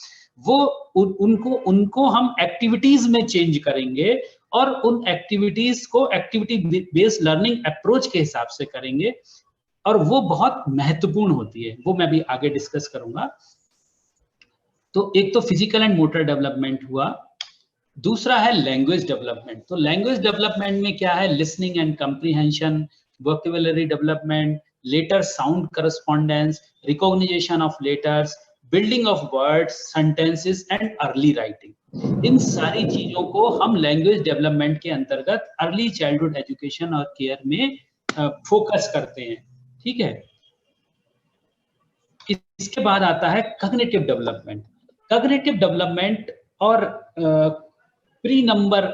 वो उनको हम एक्टिविटीज में चेंज करेंगे और उन एक्टिविटीज को एक्टिविटी बेस्ड लर्निंग अप्रोच के हिसाब से करेंगे, और वो बहुत महत्वपूर्ण होती है, वो मैं भी आगे डिस्कस करूंगा। तो एक तो फिजिकल एंड मोटर डेवलपमेंट हुआ, दूसरा है लैंग्वेज डेवलपमेंट। तो लैंग्वेज डेवलपमेंट में क्या है, listening and comprehension, vocabulary development, letter sound correspondence, recognition of letters, building of words, sentences and early writing. इन सारी चीजों को हम लैंग्वेज डेवलपमेंट के अंतर्गत अर्ली चाइल्डहुड एजुकेशन और केयर में फोकस करते हैं। ठीक है, इसके बाद आता है कॉग्निटिव डेवलपमेंट। कॉग्निटिव डेवलपमेंट और प्री नंबर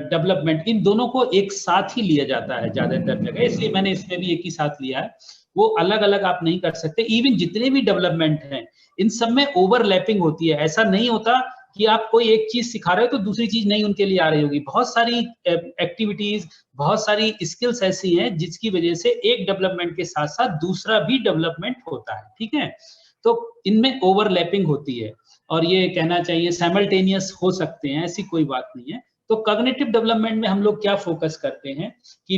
डेवलपमेंट, इन दोनों को एक साथ ही लिया जाता है ज्यादातर जगह, इसलिए मैंने इसमें भी एक ही साथ लिया है। वो अलग अलग आप नहीं कर सकते। इवन जितने भी डेवलपमेंट हैं इन सब में ओवरलैपिंग होती है। ऐसा नहीं होता कि आप कोई एक चीज सिखा रहे हो तो दूसरी चीज नहीं उनके लिए आ रही होगी। बहुत सारी एक्टिविटीज, बहुत सारी स्किल्स ऐसी हैं जिसकी वजह से एक डेवलपमेंट के साथ साथ दूसरा भी डेवलपमेंट होता है। ठीक है, तो इनमें ओवरलैपिंग होती है और ये कहना चाहिए साइमल्टेनियस हो सकते हैं, ऐसी कोई बात नहीं है। तो कॉग्निटिव डेवलपमेंट में हम लोग क्या फोकस करते हैं कि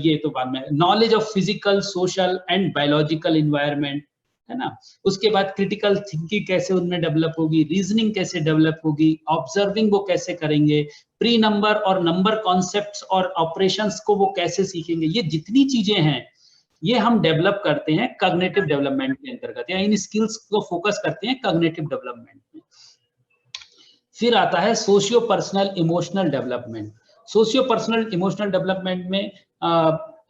ये तो बाद में, knowledge of physical, social and biological environment, है ना। उसके बाद क्रिटिकल थिंकिंग कैसे उनमें डेवलप होगी, रीजनिंग कैसे डेवलप होगी, ऑब्जर्विंग वो कैसे करेंगे, प्री नंबर और नंबर कॉन्सेप्ट्स और ऑपरेशंस को वो कैसे सीखेंगे। ये जितनी चीजें हैं ये हम डेवलप करते हैं कॉग्निटिव डेवलपमेंट के अंतर्गत, या इन स्किल्स को फोकस करते हैं कॉग्निटिव डेवलपमेंट में। फिर आता है socio personal emotional development. Socio personal emotional development में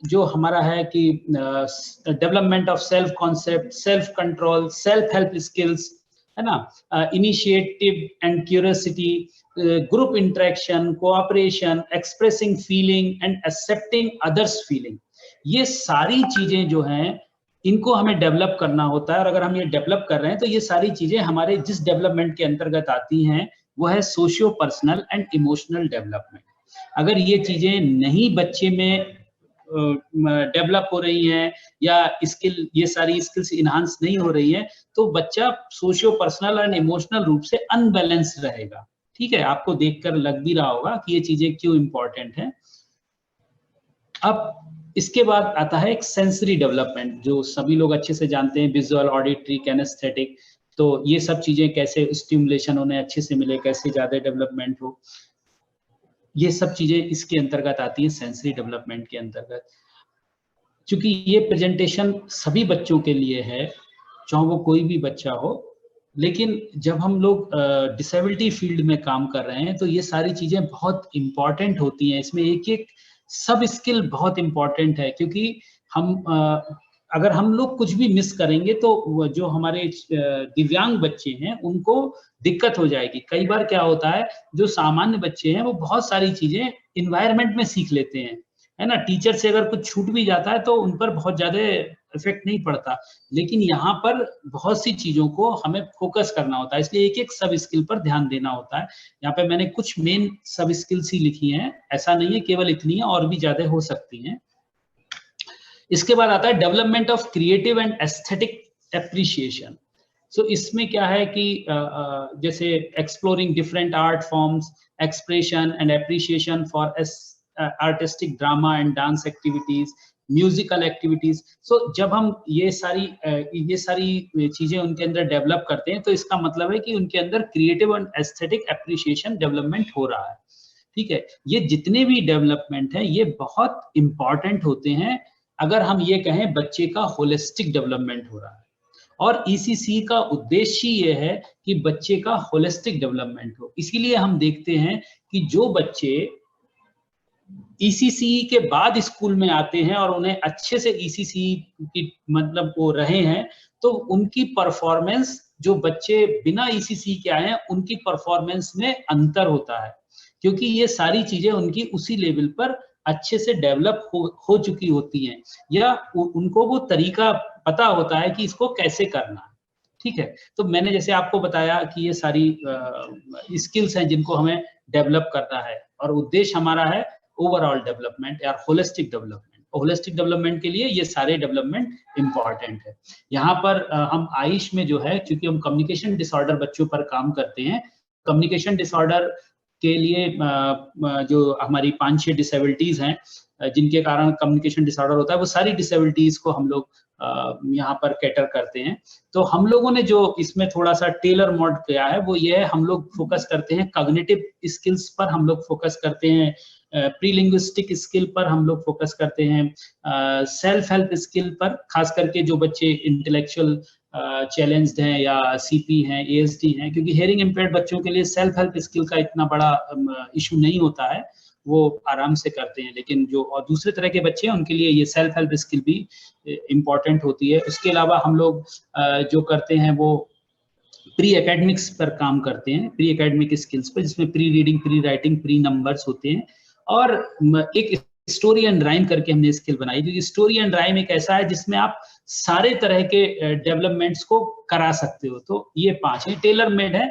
जो हमारा है कि development of self concept, self control, self help skills, है ना, initiative and curiosity, group interaction, cooperation, expressing feeling and accepting others feeling. ये सारी चीजें जो हैं इनको हमें डेवलप करना होता है, और अगर हम ये डेवलप कर रहे हैं तो ये सारी चीजें हमारे जिस डेवलपमेंट के अंतर्गत आती हैं वो है socio personal and emotional development. अगर ये चीजें नहीं बच्चे में डेवलप हो रही हैं या ये सारी स्किल्स इनहांस नहीं हो रही हैं, तो बच्चा सोशियो पर्सनल एंड इमोशनल रूप से अनबैलेंस्ड रहेगा। ठीक है, आपको देखकर लग भी रहा होगा कि ये चीजें क्यों इंपॉर्टेंट हैं। अब इसके बाद आता है एक सेंसरी डेवलपमेंट, जो सभी लोग अच्छे से जानते हैं, विजुअल, ऑडिटरी, कैनेस्थेटिक। तो ये सब चीजें कैसे स्टिमुलेशन उन्हें अच्छे से मिले, कैसे ज्यादा डेवलपमेंट हो, ये सब चीजें इसके अंतर्गत आती है सेंसरी डेवलपमेंट के अंतर्गत। क्योंकि ये प्रेजेंटेशन सभी बच्चों के लिए है, चाहे वो कोई भी बच्चा हो, लेकिन जब हम लोग डिसेबिलिटी फील्ड में काम कर रहे हैं तो ये सारी चीजें बहुत इंपॉर्टेंट होती हैं। इसमें एक एक सब स्किल बहुत इंपॉर्टेंट है, क्योंकि हम अगर हम लोग कुछ भी मिस करेंगे तो जो हमारे दिव्यांग बच्चे हैं उनको दिक्कत हो जाएगी। कई बार क्या होता है, जो सामान्य बच्चे हैं वो बहुत सारी चीजें इन्वायरमेंट में सीख लेते हैं, है ना। टीचर से अगर कुछ छूट भी जाता है तो उन पर बहुत ज्यादा इफेक्ट नहीं पड़ता, लेकिन यहाँ पर बहुत सी चीजों को हमें फोकस करना होता है, इसलिए एक एक सब स्किल पर ध्यान देना होता है। यहाँ पे मैंने कुछ मेन सब स्किल्स ही लिखी हैं, ऐसा नहीं है केवल इतनी है, और भी ज्यादा हो सकती हैं। इसके बाद आता है development of creative and aesthetic appreciation. So इसमें क्या है कि जैसे exploring different art forms, expression and appreciation for artistic drama and dance activities, musical activities. So जब हम ये सारी चीजें उनके अंदर डेवलप करते हैं तो इसका मतलब है कि उनके अंदर creative and aesthetic appreciation development हो रहा है। ठीक है, ये जितने भी डेवलपमेंट है ये बहुत इंपॉर्टेंट होते हैं अगर हम ये कहें बच्चे का होलिस्टिक डेवलपमेंट हो रहा है। और ईसीसी का उद्देश्य ये है कि बच्चे का होलिस्टिक डेवलपमेंट हो। इसीलिए हम देखते हैं कि जो बच्चे ईसीसी के बाद स्कूल में आते हैं और उन्हें अच्छे से ईसीसी की मतलब वो रहे हैं, तो उनकी परफॉर्मेंस, जो बच्चे बिना ईसीसी के आए हैं उनकी परफॉर्मेंस में अंतर होता है, क्योंकि ये सारी चीजें उनकी उसी लेवल पर अच्छे से डेवलप हो चुकी होती हैं, या उनको वो तरीका पता होता है कि इसको कैसे करना है। ठीक है, तो मैंने जैसे आपको बताया कि ये सारी स्किल्स हैं जिनको हमें डेवलप करना है, और उद्देश्य हमारा है ओवरऑल डेवलपमेंट या होलिस्टिक डेवलपमेंट। होलिस्टिक डेवलपमेंट के लिए ये सारे डेवलपमेंट इंपॉर्टेंट है। यहाँ पर हम आयुष में जो है, क्योंकि हम कम्युनिकेशन डिसऑर्डर बच्चों पर काम करते हैं, कम्युनिकेशन डिसऑर्डर के लिए जो हमारी 5-6 डिसेबिलिटीज हैं जिनके कारण कम्युनिकेशन डिसऑर्डर होता है, वो सारी डिसेबिलिटीज को हम लोग यहाँ पर कैटर करते हैं। तो हम लोगों ने जो इसमें थोड़ा सा टेलर मोड किया है वो ये है, हम लोग फोकस करते हैं कॉग्निटिव स्किल्स पर, हम लोग फोकस करते हैं प्रीलिंग्विस्टिक स्किल पर, हम लोग फोकस करते हैं सेल्फ हेल्प स्किल पर, खास करके जो बच्चे इंटेलेक्चुअल चैलेंज्ड हैं या सीपी हैं, एएसडी हैं, क्योंकि हेयरिंग इम्पेयर्ड बच्चों के लिए सेल्फ हेल्प स्किल का इतना बड़ा इशू नहीं होता है, वो आराम से करते हैं, लेकिन जो और दूसरे तरह के बच्चे हैं उनके लिए ये सेल्फ हेल्प स्किल भी इम्पोर्टेंट होती है। उसके अलावा हम लोग जो करते हैं वो प्री एकेडमिक्स पर काम करते हैं, प्री एकेडमिक स्किल्स पर, जिसमें pre reading, pre writing, pre numbers होते हैं। और एक स्टोरी एंड राइम करके हमने स्किल बनाई, क्योंकि स्टोरी एंड राइम एक ऐसा है जिसमें आप सारे तरह के डेवलपमेंट्स को करा सकते हो। तो ये 5 है, टेलर मेड है।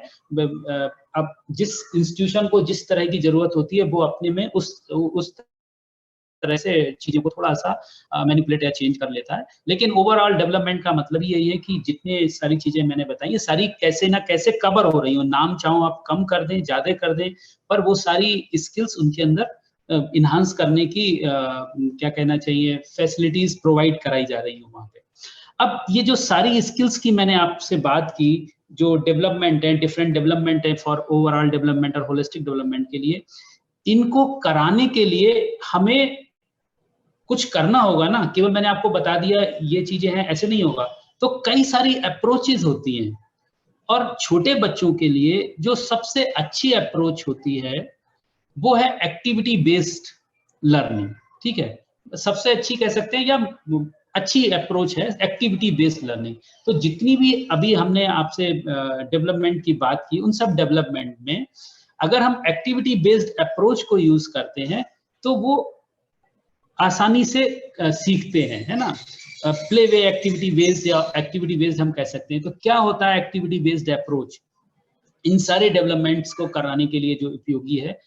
अब जिस इंस्टीट्यूशन को जिस तरह की जरूरत होती है वो अपने में उस तरह से चीजों को थोड़ा सा मैनिपुलेट या चेंज कर लेता है। लेकिन ओवरऑल डेवलपमेंट का मतलब यही है कि जितने सारी चीजें मैंने बताई ये सारी कैसे ना कैसे कवर हो रही हो, नाम चाहो आप कम कर दें, ज्यादा कर दें, पर वो सारी स्किल्स उनके अंदर इन्हांस करने की क्या कहना चाहिए, फैसिलिटीज प्रोवाइड कराई जा रही हो वहाँ पे। अब ये जो सारी स्किल्स की मैंने आपसे बात की, जो डेवलपमेंट है, डिफरेंट डेवलपमेंट है फॉर ओवरऑल डेवलपमेंट और होलिस्टिक डेवलपमेंट के लिए, इनको कराने के लिए हमें कुछ करना होगा ना। केवल मैंने आपको बता दिया ये चीजें हैं, ऐसे नहीं होगा। तो कई सारी अप्रोचेस होती हैं, और छोटे बच्चों के लिए जो सबसे अच्छी अप्रोच होती है वो है एक्टिविटी बेस्ड लर्निंग। ठीक है, सबसे अच्छी कह सकते हैं या अच्छी अप्रोच है एक्टिविटी बेस्ड लर्निंग। तो जितनी भी अभी हमने आपसे डेवलपमेंट की बात की, उन सब डेवलपमेंट में अगर हम एक्टिविटी बेस्ड अप्रोच को यूज करते हैं तो वो आसानी से सीखते हैं, है ना। प्ले वे एक्टिविटी बेस्ड या एक्टिविटी बेस्ड हम कह सकते हैं। तो क्या होता है एक्टिविटी बेस्ड अप्रोच? इन सारे डेवलपमेंट्स को कराने के लिए जो उपयोगी है,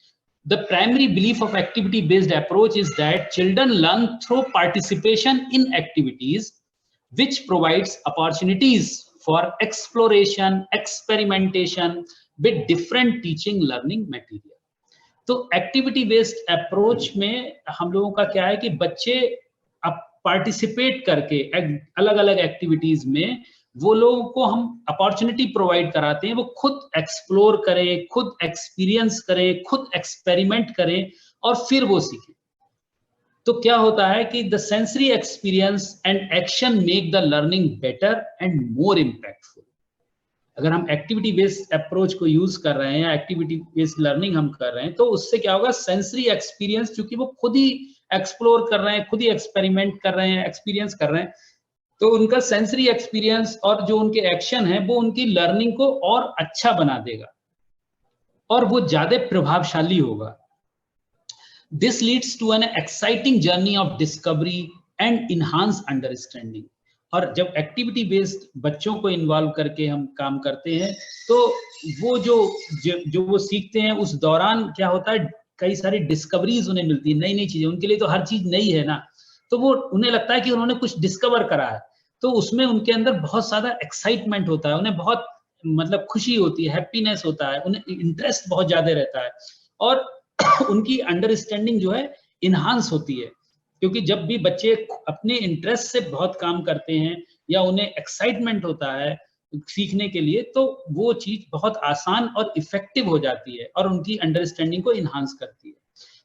the primary belief of activity based approach is that children learn through participation in activities which provides opportunities for exploration, experimentation with different teaching learning material. तो एक्टिविटी बेस्ड अप्रोच में हम लोगों का क्या है कि बच्चे अब पार्टिसिपेट करके अलग अलग एक्टिविटीज में वो लोगों को हम अपॉर्चुनिटी प्रोवाइड कराते हैं, वो खुद एक्सप्लोर करें, खुद एक्सपीरियंस करें, खुद एक्सपेरिमेंट करें और फिर वो सीखें। तो क्या होता है कि the sensory experience and action make the learning better and more impactful. अगर हम एक्टिविटी बेस्ड अप्रोच को यूज कर रहे हैं या एक्टिविटी बेस्ड लर्निंग हम कर रहे हैं, तो उससे क्या होगा, सेंसरी एक्सपीरियंस, चूंकि वो खुद ही एक्सप्लोर कर रहे हैं, खुद ही एक्सपेरिमेंट कर रहे हैं, एक्सपीरियंस कर रहे हैं, तो उनका सेंसरी एक्सपीरियंस और जो उनके एक्शन है वो उनकी लर्निंग को और अच्छा बना देगा और वो ज्यादा प्रभावशाली होगा। This leads to an exciting journey of discovery and enhance understanding. और जब एक्टिविटी बेस्ड बच्चों को इन्वॉल्व करके हम काम करते हैं तो वो जो वो सीखते हैं उस दौरान क्या होता है, कई सारी डिस्कवरीज उन्हें मिलती है, नई नई चीजें। उनके लिए तो हर चीज नई है ना, तो वो उन्हें लगता है कि उन्होंने कुछ डिस्कवर करा है, तो उसमें उनके अंदर बहुत ज्यादा एक्साइटमेंट होता है, उन्हें बहुत मतलब खुशी होती है, हैप्पीनेस होता है, उन्हें इंटरेस्ट बहुत ज्यादा रहता है और उनकी अंडरस्टैंडिंग जो है इनहांस होती है। क्योंकि जब भी बच्चे अपने इंटरेस्ट से बहुत काम करते हैं या उन्हें एक्साइटमेंट होता है सीखने के लिए, तो वो चीज बहुत आसान और इफेक्टिव हो जाती है और उनकी अंडरस्टैंडिंग को इन्हांस करती है।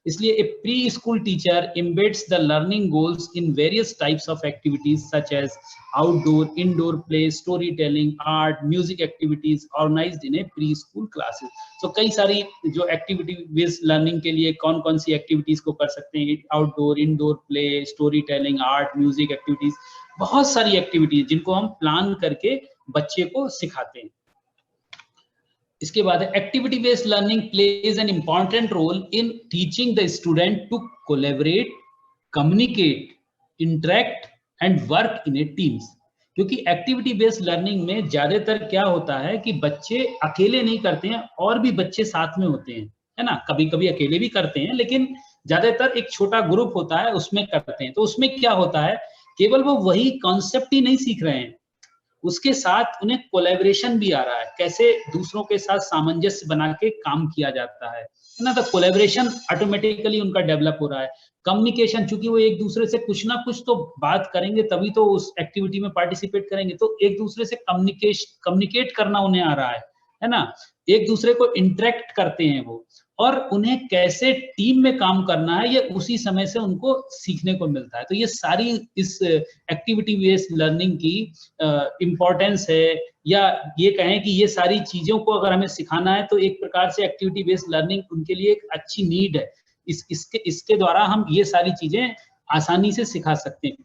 इसलिए a pre school teacher embeds the learning goals in various types of activities such as outdoor, indoor play, story telling, art, music activities organized in a pre school classes. तो कई सारी जो activity based learning के लिए कौन कौन सी activities को कर सकते हैं, outdoor, indoor play, story telling, art, music activities, बहुत सारी एक्टिविटीज जिनको हम प्लान करके बच्चे को सिखाते हैं। इसके बाद activity based learning plays an important role in teaching the student to collaborate, communicate, interact and work in a teams. क्योंकि एक्टिविटी बेस्ड लर्निंग में ज्यादातर क्या होता है कि बच्चे अकेले नहीं करते हैं, और भी बच्चे साथ में होते हैं, है ना। कभी कभी अकेले भी करते हैं, लेकिन ज्यादातर एक छोटा ग्रुप होता है उसमें करते हैं। तो उसमें क्या होता है, केवल वो वही कॉन्सेप्ट ही नहीं सीख रहे हैं, उसके साथ उन्हें कोलैबोरेशन भी आ रहा है, कैसे दूसरों के साथ सामंजस्य बना के काम किया जाता है ना। तो कोलैबोरेशन ऑटोमेटिकली उनका डेवलप हो रहा है। कम्युनिकेशन, चूंकि वो एक दूसरे से कुछ ना कुछ तो बात करेंगे तभी तो उस एक्टिविटी में पार्टिसिपेट करेंगे, तो एक दूसरे से कम्युनिकेट करना उन्हें आ रहा है ना। एक दूसरे को इंटरेक्ट करते हैं वो, और उन्हें कैसे टीम में काम करना है ये उसी समय से उनको सीखने को मिलता है। तो ये सारी इस एक्टिविटी बेस्ड लर्निंग की इम्पोर्टेंस है, या ये कहें कि ये सारी चीजों को अगर हमें सिखाना है तो एक प्रकार से एक्टिविटी बेस्ड लर्निंग उनके लिए एक अच्छी नीड है। इसके द्वारा हम ये सारी चीजें आसानी से सिखा सकते हैं।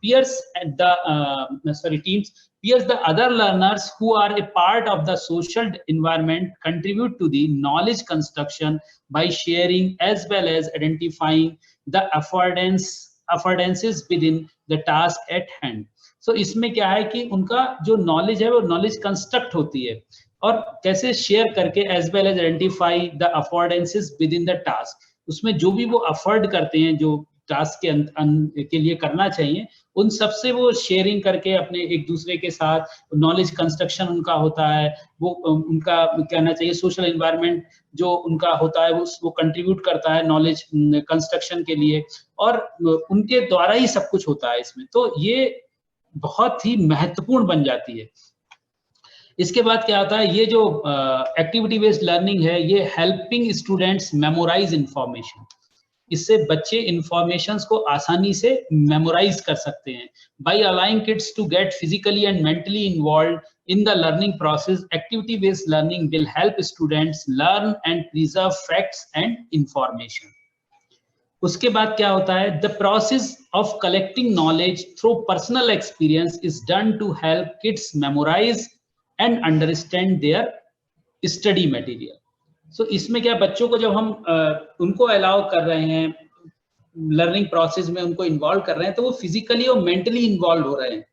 Peers, the other learners who are a part of the social environment, contribute to the knowledge construction by sharing as well as identifying the affordances within the task at hand. So इसमें क्या है कि उनका जो knowledge है वो knowledge construct होती है, और कैसे शेयर करके as well as identify the affordances within the task, उसमें जो भी वो अफोर्ड करते हैं, जो टास्क के लिए करना चाहिए, उन सबसे वो शेयरिंग करके अपने एक दूसरे के साथ नॉलेज कंस्ट्रक्शन उनका होता है। वो उनका कहना चाहिए सोशल एनवायरनमेंट जो उनका होता है वो कंट्रीब्यूट करता है नॉलेज कंस्ट्रक्शन के लिए, और उनके द्वारा ही सब कुछ होता है इसमें। तो ये बहुत ही महत्वपूर्ण बन जाती है। इसके बाद क्या होता है, ये जो एक्टिविटी बेस्ड लर्निंग है ये हेल्पिंग स्टूडेंट्स मेमोराइज इंफॉर्मेशन। इससे बच्चे इंफॉर्मेशंस को आसानी से मेमोराइज कर सकते हैं। By allowing kids to get physically and mentally involved in the learning process, activity based learning will help students learn and preserve facts and information. उसके बाद क्या होता है, the process of collecting knowledge through personal experience is done to help kids memorize and understand their study material. So इसमें क्या, बच्चों को जब हम उनको अलाउ कर रहे हैं लर्निंग प्रोसेस में, उनको इन्वॉल्व कर रहे हैं, तो वो फिजिकली और मेंटली इन्वॉल्व हो रहे हैं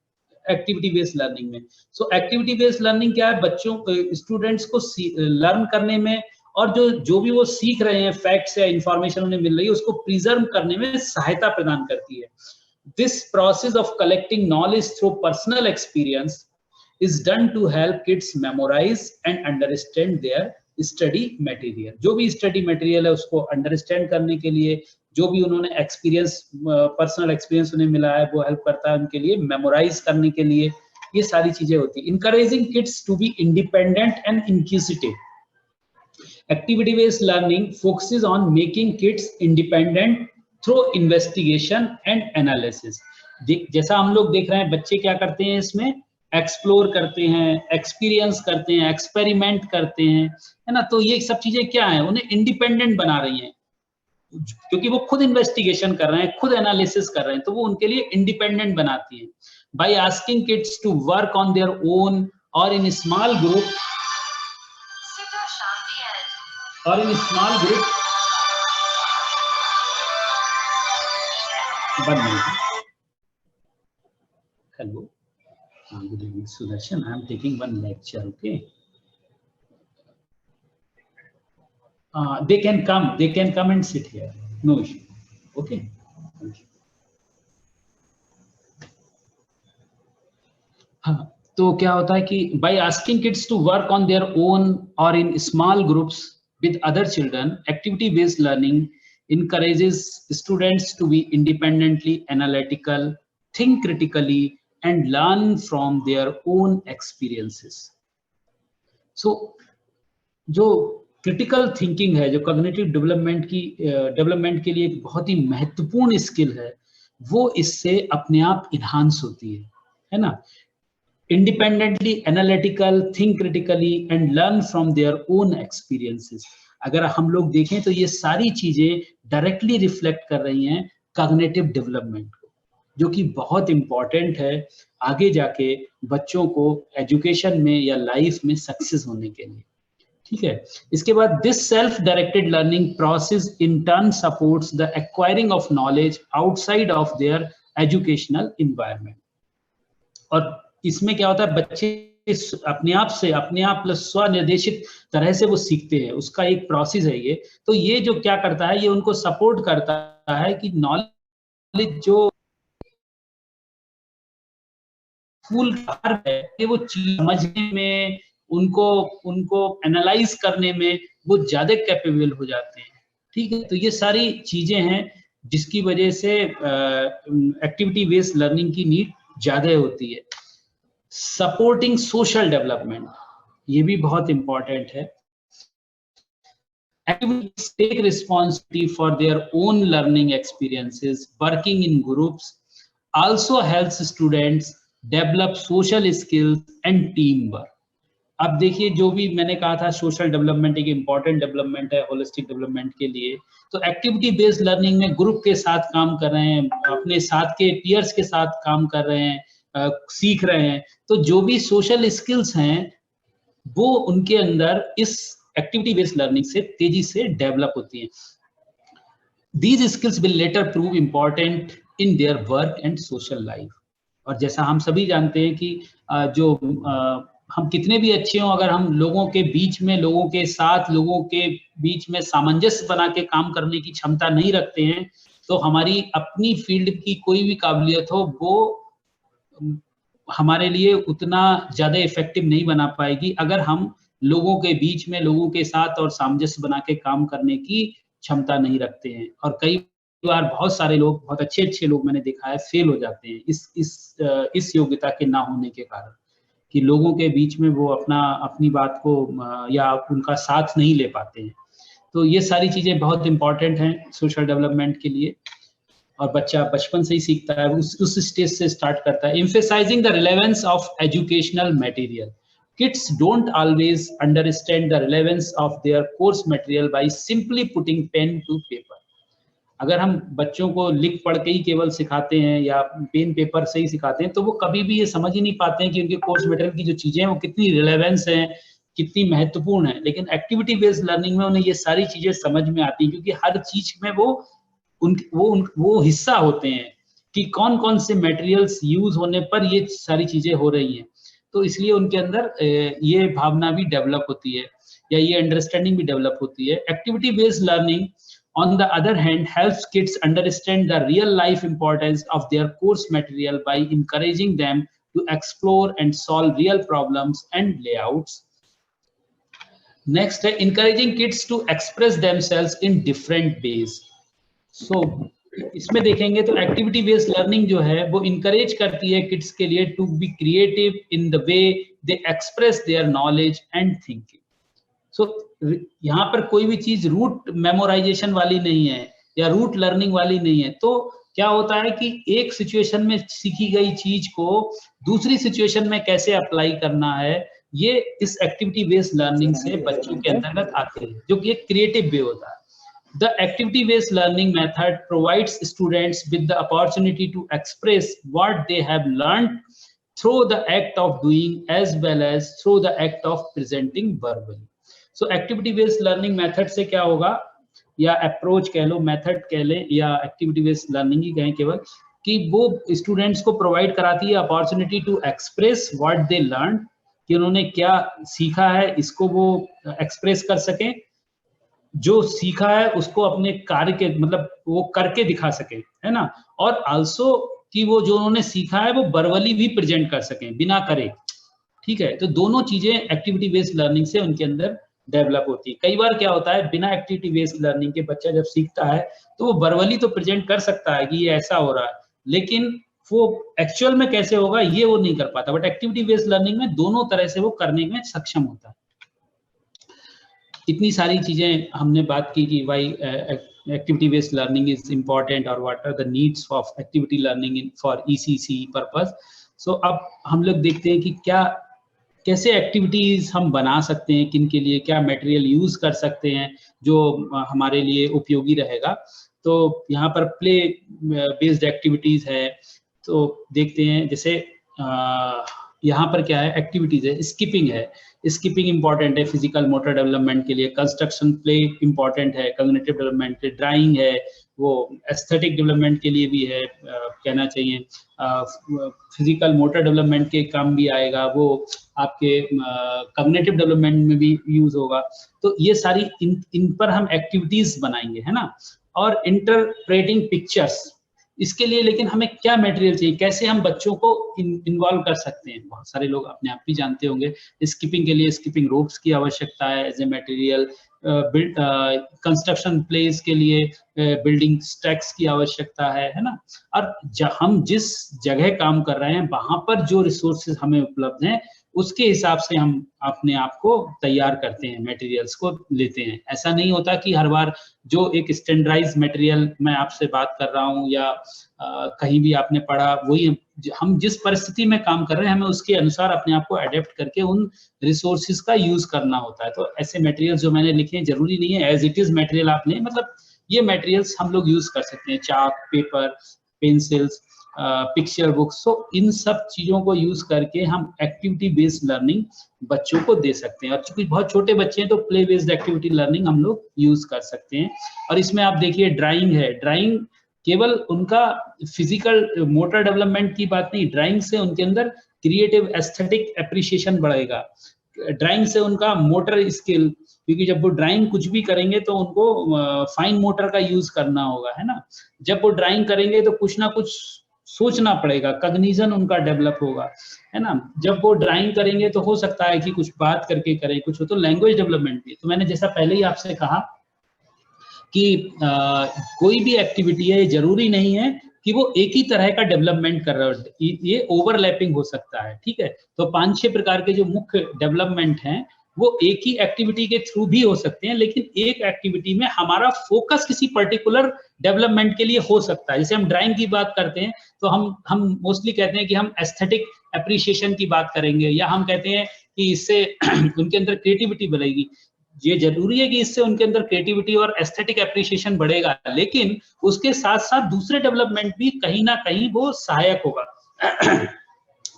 एक्टिविटी बेस्ड लर्निंग में। सो एक्टिविटी बेस्ड लर्निंग क्या है, बच्चों स्टूडेंट्स को लर्न करने में, और जो भी वो सीख रहे हैं फैक्ट्स या इंफॉर्मेशन उन्हें मिल रही है उसको प्रिजर्व करने में सहायता प्रदान करती है। This process of collecting knowledge through personal experience is done to help kids memorize and understand their study material. जो भी स्टडी मटेरियल है उसको अंडरस्टैंड करने के लिए, जो भी उन्होंने एक्सपीरियंस पर्सनल एक्सपीरियंस उन्हें मिला है वो हेल्प करता है उनके लिए मेमोराइज करने के लिए। ये सारी चीजें होती है। encouraging kids to be independent and inquisitive. Activity based learning focuses on making kids independent through investigation and analysis. जैसा हम लोग देख रहे हैं बच्चे क्या करते हैं इसमें, एक्सप्लोर करते हैं, एक्सपीरियंस करते हैं, एक्सपेरिमेंट करते हैं, है ना। तो ये सब चीजें क्या है, उन्हें इंडिपेंडेंट बना रही हैं, क्योंकि वो खुद इन्वेस्टिगेशन कर रहे हैं, खुद एनालिसिस कर रहे हैं, तो वो उनके लिए इंडिपेंडेंट बनाती है। By asking kids to work on their own और in small group hello, good evening, Sudarshan. I am taking one lecture, okay? They can come and sit here, no issue, okay? हाँ, तो क्या होता है कि by asking kids to work on their own or in small groups with other children, activity-based learning encourages students to be independently analytical, think critically, and learn from their own experiences. So जो critical thinking है, जो cognitive development के लिए एक बहुत ही महत्वपूर्ण skill है, वो इससे अपने आप इन्हांस होती है ना। Independently analytical, think critically and learn from their own experiences. अगर हम लोग देखें तो ये सारी चीजें डायरेक्टली रिफ्लेक्ट कर रही हैं कॉग्निटिव डेवलपमेंट को, जो कि बहुत इंपॉर्टेंट है आगे जाके बच्चों को एजुकेशन में या लाइफ में सक्सेस होने के लिए। ठीक है, इसके बाद this self directed learning process in turn supports the acquiring of knowledge outside of their educational environment. और इसमें क्या होता है, बच्चे अपने आप प्लस स्वनिर्देशित तरह से वो सीखते हैं, उसका एक प्रोसेस है ये। तो ये जो क्या करता है, ये उनको सपोर्ट करता है कि नॉलेज जो फूल है वो चीज समझने में, उनको एनालाइज करने में वो ज्यादा कैपेबल हो जाते हैं। ठीक है, तो ये सारी चीजें हैं जिसकी वजह से एक्टिविटी बेस्ड लर्निंग की नीड ज्यादा होती है। सपोर्टिंग सोशल डेवलपमेंट, ये भी बहुत इंपॉर्टेंट है। Activities take responsibility for their own learning experiences. Working in groups also helps students develop social skills and teamwork. अब देखिए, जो भी मैंने कहा था, सोशल डेवलपमेंट एक इम्पॉर्टेंट डेवलपमेंट है होलिस्टिक डेवलपमेंट के लिए। तो एक्टिविटी बेस्ड लर्निंग में ग्रुप के साथ काम कर रहे हैं, अपने साथ के पीयर्स के साथ काम कर रहे हैं, सीख रहे हैं। तो जो भी सोशल स्किल्स हैं वो उनके अंदर इस एक्टिविटी बेस्ड लर्निंग से तेजी से डेवलप होती हैं। These skills will later prove important in their work and social life. और जैसा हम सभी जानते हैं कि जो हम कितने भी अच्छे हों, अगर हम लोगों के बीच में, लोगों के साथ, लोगों के बीच में सामंजस्य बना के काम करने की क्षमता नहीं रखते हैं, तो हमारी अपनी फील्ड की कोई भी काबिलियत हो वो हमारे लिए उतना ज्यादा इफेक्टिव नहीं बना पाएगी अगर हम लोगों के बीच में, लोगों के साथ और सामंजस्य बना के काम करने की क्षमता नहीं रखते हैं। और कई बार बहुत सारे लोग, बहुत अच्छे लोग मैंने देखा है, फेल हो जाते हैं इस योग्यता के ना होने के कारण, कि लोगों के बीच में वो अपनी बात को या उनका साथ नहीं ले पाते हैं। तो ये सारी चीजें बहुत इंपॉर्टेंट हैं सोशल डेवलपमेंट के लिए, और बच्चा बचपन से ही सीखता है, उस स्टेज से स्टार्ट करता है। Emphasizing the relevance of educational material. Kids don't always understand the relevance of their course material by simply putting pen to paper. अगर हम बच्चों को लिख पढ़ के ही केवल सिखाते हैं या पेन पेपर से ही सिखाते हैं, तो वो कभी भी ये समझ ही नहीं पाते हैं कि उनके कोर्स मटेरियल की जो चीजें हैं वो कितनी रिलेवेंस हैं, कितनी महत्वपूर्ण है। लेकिन एक्टिविटी बेस्ड लर्निंग में उन्हें ये सारी चीजें समझ में आती हैं, क्योंकि हर चीज में वो हिस्सा होते हैं कि कौन कौन से मटेरियल्स यूज होने पर ये सारी चीजें हो रही हैं। तो इसलिए उनके अंदर ये भावना भी डेवलप होती है या ये अंडरस्टैंडिंग भी डेवलप होती है। Activity based learning on the other hand helps kids understand the real life importance of their course material by encouraging them to explore and solve real problems and layouts. Next, encouraging kids to express themselves in different ways. So इसमें देखेंगे तो activity based learning जो है वो encourage करती है kids के लिए to be creative in the way they express their knowledge and thinking. So यहाँ पर कोई भी चीज रूट मेमोराइजेशन वाली नहीं है या रूट लर्निंग वाली नहीं है। तो क्या होता है कि एक सिचुएशन में सीखी गई चीज को दूसरी सिचुएशन में कैसे अप्लाई करना है, ये इस एक्टिविटी बेस्ड लर्निंग से बच्चों के अंतर्गत आते हैं, जो कि एक क्रिएटिव वे होता है। The activity-based learning method provides students with the opportunity to express what they have learned through the act of doing as well as through the act of presenting verbally. So activity-based learning method से क्या होगा, या approach कह लो, method कह ले, या activity-based learning ही कहें केवल, कि वो students को provide कराती है opportunity to express what they learned, कि उन्होंने क्या सीखा है इसको वो express कर सकें, जो सीखा है उसको अपने कार्य के मतलब वो करके दिखा सके, है ना। और आल्सो कि वो जो उन्होंने सीखा है वो वर्बली भी प्रेजेंट कर सकें बिना करे। ठीक है, तो दोनों चीजें एक्टिविटी बेस्ड लर्निंग से उनके अंदर डेवलप होती है। कई बार क्या होता है, बिना एक्टिविटी बेस्ड लर्निंग के बच्चा जब सीखता है तो वो वर्बली तो प्रेजेंट कर सकता है कि ये ऐसा हो रहा है, लेकिन वो एक्चुअल में कैसे होगा ये वो नहीं कर पाता। बट एक्टिविटी बेस्ड लर्निंग में दोनों तरह से वो करने में सक्षम होता है। इतनी सारी चीजें हमने बात की कि why activity based learning is important और what are the needs of activity learning in for ECC purpose. So अब हम लोग देखते हैं कि कैसे एक्टिविटीज हम बना सकते हैं, किन के लिए क्या मटेरियल यूज कर सकते हैं जो हमारे लिए उपयोगी रहेगा। तो यहाँ पर प्ले बेस्ड एक्टिविटीज है, तो देखते हैं जैसे यहाँ पर क्या है, एक्टिविटीज है, स्किपिंग है। स्किपिंग इंपॉर्टेंट है फिजिकल मोटर डेवलपमेंट के लिए, कंस्ट्रक्शन प्ले इंपॉर्टेंट है कॉग्निटिव डेवलपमेंट के, ड्राइंग है वो एस्थेटिक डेवलपमेंट के लिए भी है, कहना चाहिए फिजिकल मोटर डेवलपमेंट के काम भी आएगा, वो आपके कॉग्निटिव डेवलपमेंट में भी यूज होगा। तो ये सारी इन पर हम एक्टिविटीज बनाएंगे, है ना। और इंटरप्रेटिंग पिक्चर्स, इसके लिए लेकिन हमें क्या मटेरियल चाहिए, कैसे हम बच्चों को इन्वॉल्व कर सकते हैं। बहुत सारे लोग अपने आप भी जानते होंगे, स्किपिंग के लिए स्किपिंग रोप्स की आवश्यकता है as a material, construction place के लिए बिल्डिंग स्टैक्स की आवश्यकता है ना। और हम जिस जगह काम कर रहे हैं वहां पर जो रिसोर्सेज हमें उपलब्ध हैं उसके हिसाब से हम अपने आप को तैयार करते हैं, मटेरियल्स को लेते हैं। ऐसा नहीं होता कि हर बार जो एक स्टैंडर्डाइज मटेरियल मैं आपसे बात कर रहा हूँ या कहीं भी आपने पढ़ा वही हम जिस परिस्थिति में काम कर रहे हैं हमें उसके अनुसार अपने आप को अडेप्ट करके उन रिसोर्सेज का यूज करना होता है। तो ऐसे मटेरियल जो मैंने लिखे हैं जरूरी नहीं है एज इट इज मटेरियल आप लें, मतलब ये मटेरियल्स हम लोग यूज कर सकते हैं, चाक, पेपर, पेंसिल्स, पिक्चर बुक्स। सो इन सब चीजों को यूज करके हम एक्टिविटी बेस्ड लर्निंग बच्चों को दे सकते हैं। और चूंकि बहुत छोटे बच्चे हैं तो प्ले बेस्ड एक्टिविटी लर्निंग हम लोग यूज कर सकते हैं। और इसमें आप देखिए ड्राइंग है, ड्राइंग केवल उनका फिजिकल मोटर डेवलपमेंट की बात नहीं, ड्राइंग से उनके अंदर क्रिएटिव एस्थेटिक एप्रिसिएशन बढ़ेगा, ड्राइंग से उनका मोटर स्किल, क्योंकि जब वो ड्राइंग कुछ भी करेंगे तो उनको फाइन मोटर का यूज करना होगा, है ना। जब वो ड्राइंग करेंगे तो कुछ ना कुछ सोचना पड़ेगा, कॉग्निशन उनका डेवलप होगा, है ना। जब वो ड्राइंग करेंगे तो हो सकता है कि कुछ बात करके करें, कुछ हो तो लैंग्वेज डेवलपमेंट भी। तो मैंने जैसा पहले ही आपसे कहा कि कोई भी एक्टिविटी है जरूरी नहीं है कि वो एक ही तरह का डेवलपमेंट कर रहा है, ये ओवरलैपिंग हो सकता है, ठीक है। तो 5-6 प्रकार के जो मुख्य डेवलपमेंट हैं वो एक ही एक्टिविटी के थ्रू भी हो सकते हैं, लेकिन एक एक्टिविटी में हमारा फोकस किसी पर्टिकुलर डेवलपमेंट के लिए हो सकता है। जैसे हम ड्राइंग की बात करते हैं तो हम मोस्टली कहते हैं कि हम एस्थेटिक एप्रिसिएशन की बात करेंगे, या हम कहते हैं कि इससे उनके अंदर क्रिएटिविटी बढ़ेगी। ये जरूरी है कि इससे उनके अंदर क्रिएटिविटी और एस्थेटिक एप्रिसिएशन बढ़ेगा, लेकिन उसके साथ साथ दूसरे डेवलपमेंट भी कहीं ना कहीं वो सहायक होगा।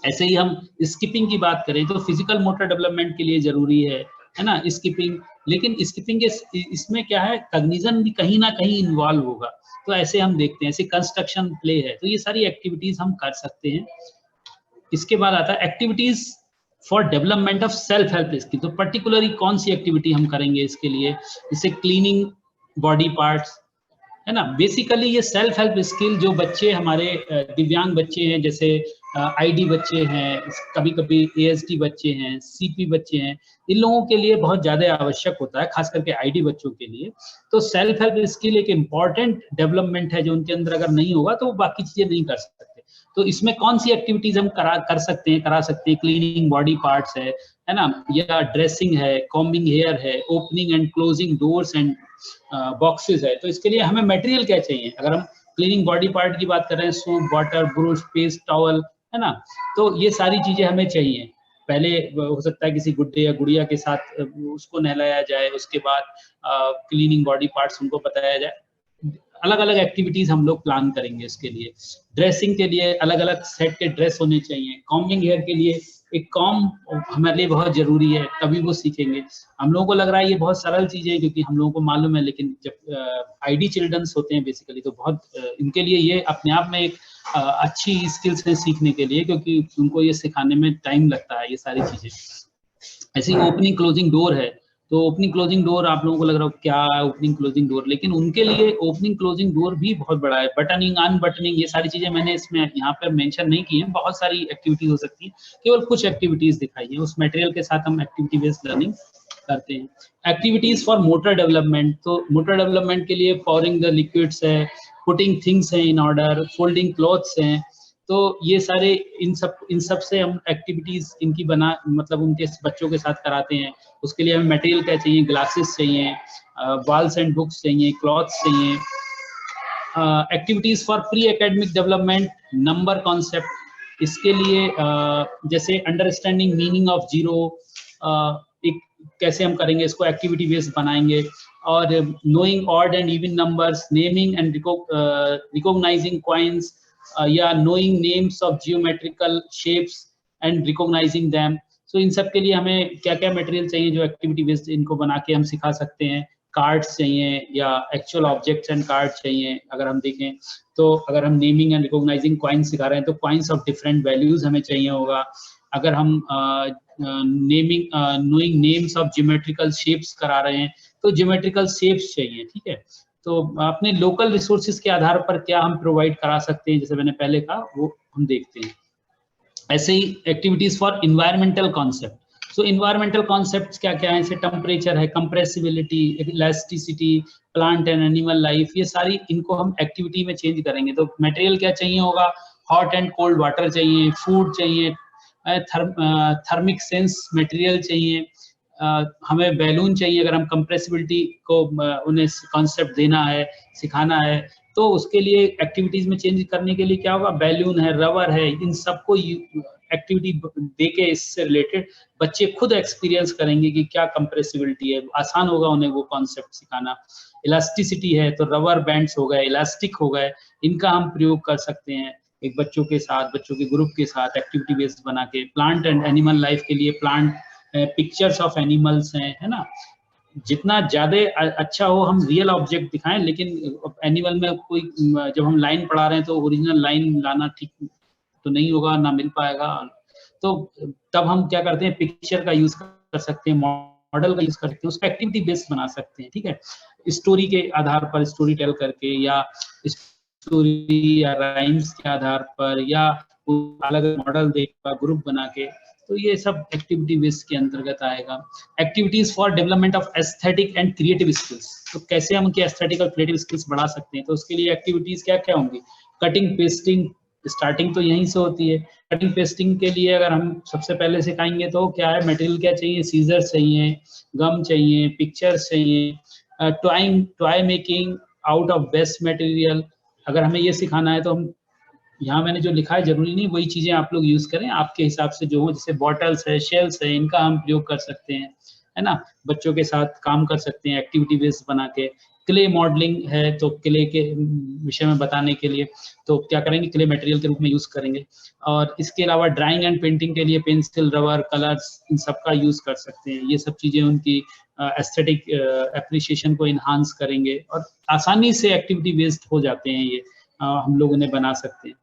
ऐसे ही हम स्किपिंग की बात करें तो फिजिकल मोटर डेवलपमेंट के लिए जरूरी है ना स्किपिंग, लेकिन स्किपिंग के इसमें क्या है, कॉग्निशन भी कहीं ना कहीं इन्वॉल्व होगा। तो ऐसे हम देखते हैं, ऐसे कंस्ट्रक्शन प्ले है, तो ये सारी एक्टिविटीज हम कर सकते हैं। इसके बाद आता है activities for development of self help skill. तो पर्टिकुलरली कौन सी एक्टिविटी हम करेंगे इसके लिए, जैसे क्लीनिंग बॉडी पार्ट्स, है ना। बेसिकली ये सेल्फ हेल्प स्किल जो बच्चे हमारे दिव्यांग बच्चे हैं, जैसे ID बच्चे हैं, कभी कभी ASD बच्चे हैं, CP बच्चे हैं, इन लोगों के लिए बहुत ज्यादा आवश्यक होता है, खास करके ID बच्चों के लिए। तो सेल्फ हेल्प स्किल एक इम्पॉर्टेंट डेवलपमेट है जो उनके अंदर अगर नहीं होगा तो वो बाकी चीजें नहीं कर सकते। तो इसमें कौन सी एक्टिविटीज हम करा सकते हैं, क्लीनिंग बॉडी पार्ट्स है ना, या ड्रेसिंग है, कॉम्बिंग हेयर है, opening and closing doors and boxes है। तो इसके लिए हमें मटेरियल क्या चाहिए, अगर हम क्लीनिंग बॉडी पार्ट की बात कर रहे हैं, soap, water, brush, paste, towel, है ना। तो ये सारी चीजें हमें चाहिए। पहले हो सकता है किसी गुड्डे या गुड़िया के साथ उसको नहलाया जाए, उसके बाद क्लीनिंग बॉडी पार्ट्स उनको बताया जाए। अलग अलग एक्टिविटीज हम लोग प्लान करेंगे इसके लिए। ड्रेसिंग के लिए अलग अलग सेट के ड्रेस होने चाहिए। कॉम्बिंग हेयर के लिए एक कॉम हमारे लिए बहुत जरूरी है, तभी वो सीखेंगे। हम लोगों को लग रहा है ये बहुत सरल चीज है क्योंकि हम लोगों को मालूम है, लेकिन जब ID चिल्ड्रंस होते हैं बेसिकली तो बहुत इनके लिए ये अपने आप में एक अच्छी स्किल्स है सीखने के लिए, क्योंकि उनको ये सिखाने में टाइम लगता है ये सारी चीजें। ऐसे ही ओपनिंग क्लोजिंग डोर है, तो ओपनिंग क्लोजिंग डोर आप लोगों को लग रहा हो क्या है ओपनिंग क्लोजिंग डोर, लेकिन उनके लिए ओपनिंग क्लोजिंग डोर भी बहुत बड़ा है। बटनिंग, अनबटनिंग, ये सारी चीजें मैंने इसमें यहाँ पर मेंशन नहीं की है, बहुत सारी एक्टिविटी हो सकती है, केवल कुछ एक्टिविटीज दिखाई है। उस मटेरियल के साथ हम एक्टिविटी बेस्ड लर्निंग करते हैं। एक्टिविटीज फॉर मोटर डेवलपमेंट, तो मोटर डेवलपमेंट के लिए pouring द लिक्विड्स है, पुटिंग थिंग्स है इन ऑर्डर, फोल्डिंग क्लॉथ्स हैं, तो ये सारे इन सब से हम एक्टिविटीज इनकी बना मतलब उनके बच्चों के साथ कराते हैं। उसके लिए हमें मटेरियल क्या चाहिए, ग्लासेस चाहिए, बॉल्स एंड बुक्स चाहिए, क्लॉथ्स चाहिए। Activities for pre academic development, number concept, इसके लिए जैसे अंडरस्टैंडिंग मीनिंग ऑफ जीरो, एक कैसे हम करेंगे इसको, एक्टिविटी बेस्ड बनाएंगे। और knowing odd and even numbers, naming and recognizing coins, या knowing names of geometrical shapes and recognizing them. So इन सब के लिए हमें क्या क्या मटेरियल चाहिए जो एक्टिविटी बेस्ड इनको बना के हम सिखा सकते हैं। कार्ड्स चाहिए या एक्चुअल ऑब्जेक्ट्स एंड कार्ड चाहिए। अगर हम देखें तो अगर हम नेमिंग एंड रिकॉग्नाइजिंग कॉइन्स सिखा रहे हैं तो कॉइन्स ऑफ डिफरेंट वैल्यूज हमें चाहिए होगा। अगर हम knowing names of geometrical shapes करा रहे हैं तो ज्योमेट्रिकल शेप्स चाहिए, ठीक है। तो अपने लोकल रिसोर्सेज के आधार पर क्या हम प्रोवाइड करा सकते हैं, जैसे मैंने पहले कहा, वो हम देखते हैं। ऐसे ही activities for environmental concept, so environmental concepts क्या क्या है, जैसे टेम्परेचर है, compressibility, elasticity, plant and animal life, ये सारी इनको हम एक्टिविटी में चेंज करेंगे। तो मटेरियल क्या चाहिए होगा, हॉट एंड कोल्ड वाटर चाहिए, फूड चाहिए, थर्मिक सेंस मटेरियल चाहिए, हमें बैलून चाहिए। अगर हम कंप्रेसिबिलिटी को उन्हें कॉन्सेप्ट देना है, सिखाना है, तो उसके लिए एक्टिविटीज में चेंज करने के लिए क्या होगा, बैलून है, रबर है, इन सबको एक्टिविटी देके इससे रिलेटेड बच्चे खुद एक्सपीरियंस करेंगे कि क्या कंप्रेसिबिलिटी है, आसान होगा उन्हें वो कॉन्सेप्ट सिखाना। इलास्टिसिटी है तो रबर बैंड्स हो गए, इलास्टिक हो गए, इनका हम प्रयोग कर सकते हैं एक बच्चों के साथ, बच्चों के ग्रुप के साथ एक्टिविटी बेस्ड बना के। प्लांट एंड एनिमल लाइफ के लिए प्लांट पिक्चर्स ऑफ एनिमल्स हैं, है ना। जितना ज्यादा अच्छा हो हम रियल ऑब्जेक्ट दिखाएं, लेकिन एनिमल में कोई जब हम लाइन पढ़ा रहे हैं तो ओरिजिनल लाइन लाना ठीक तो नहीं होगा, ना मिल पाएगा। तो तब हम क्या करते हैं, पिक्चर का यूज कर सकते हैं, मॉडल का यूज कर सकते हैं, उसको एक्टिविटी बेस्ड बना सकते हैं, ठीक है। स्टोरी के आधार पर स्टोरी टेल करके, या स्टोरी या राइम्स के आधार पर, या अलग मॉडल देखकर ग्रुप बना के, तो ये सब एक्टिविटी बेस्ड के अंतर्गत आएगा। Activities for development of aesthetic and creative skills, तो कैसे हम उनकी एस्थेटिक और क्रिएटिव स्किल्स बढ़ा सकते हैं, तो उसके लिए एक्टिविटीज क्या क्या होंगी। कटिंग पेस्टिंग, स्टार्टिंग तो यहीं से होती है। कटिंग पेस्टिंग के लिए अगर हम सबसे पहले सिखाएंगे तो क्या है, मटेरियल क्या चाहिए, सीजर्स चाहिए, गम चाहिए, पिक्चर्स चाहिए, toy making out of best material. अगर हमें ये सिखाना है तो हम यहाँ मैंने जो लिखा है जरूरी नहीं वही चीजें आप लोग यूज करें, आपके हिसाब से जो हो, जैसे बॉटल्स है, शेल्स है, इनका हम प्रयोग कर सकते हैं, है ना। बच्चों के साथ काम कर सकते हैं एक्टिविटी बेस्ड बना के। क्ले मॉडलिंग है तो क्ले के विषय में बताने के लिए तो क्या करेंगे, क्ले मटेरियल के रूप में यूज करेंगे। और इसके अलावा ड्राइंग एंड पेंटिंग के लिए पेंसिल, रबर, कलर्स, इन सब का यूज कर सकते हैं। ये सब चीजें उनकी एस्थेटिक एप्रिसिएशन को इन्हांस करेंगे और आसानी से एक्टिविटी बेस्ड हो जाते हैं, ये हम लोग उन्हें बना सकते हैं।